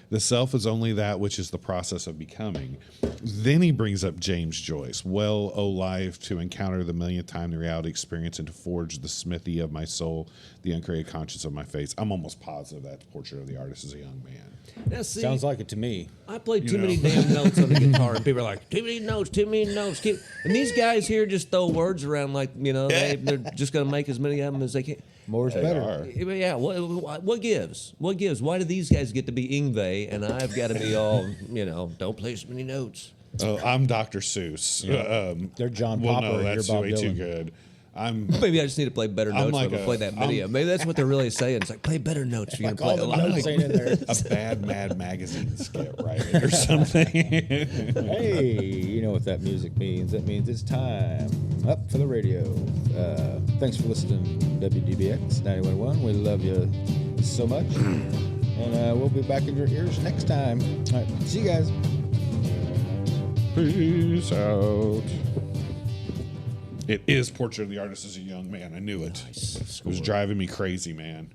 S7: The self is only that which is the process of becoming. Then he brings up James Joyce. Well, O life, to encounter the millionth time the reality experience and to forge the smithy of my soul, the uncreated conscience of my face. I'm almost positive that Portrait of the Artist is a young man.
S1: Now, see,
S6: Sounds like it to me.
S1: I played too many damn notes on the guitar, and people are like, too many notes, too many notes. And these guys here just throw words around like, you know, they're just going to make as many of them as they can.
S6: More is better.
S1: Yeah, what gives? What gives? Why do these guys get to be Ingve and I've got to be all, you know, don't play so many notes?
S7: I'm Dr. Seuss.
S6: They're John
S7: well,
S6: Popper.
S7: no,
S6: You're
S7: that's
S6: Bob
S7: way too
S6: Dylan.
S7: good.
S1: Maybe I just need to play better
S7: I'm
S1: notes
S7: like
S1: when I play that video. Maybe that's what they're really saying. It's like, play better notes if you're
S6: Like
S1: going to
S6: all
S1: play
S6: the
S1: a lot.
S6: notes ain't in there.
S7: a bad Mad Magazine skit writing or something.
S6: Hey, you know what that music means. That means it's time up for the radio. Thanks for listening to WDBX 911. We love you so much. And we'll be back in your ears next time. All right, see you guys.
S7: Peace out. It is Portrait of the Artist as a Young Man. I knew it. It was driving me crazy, man.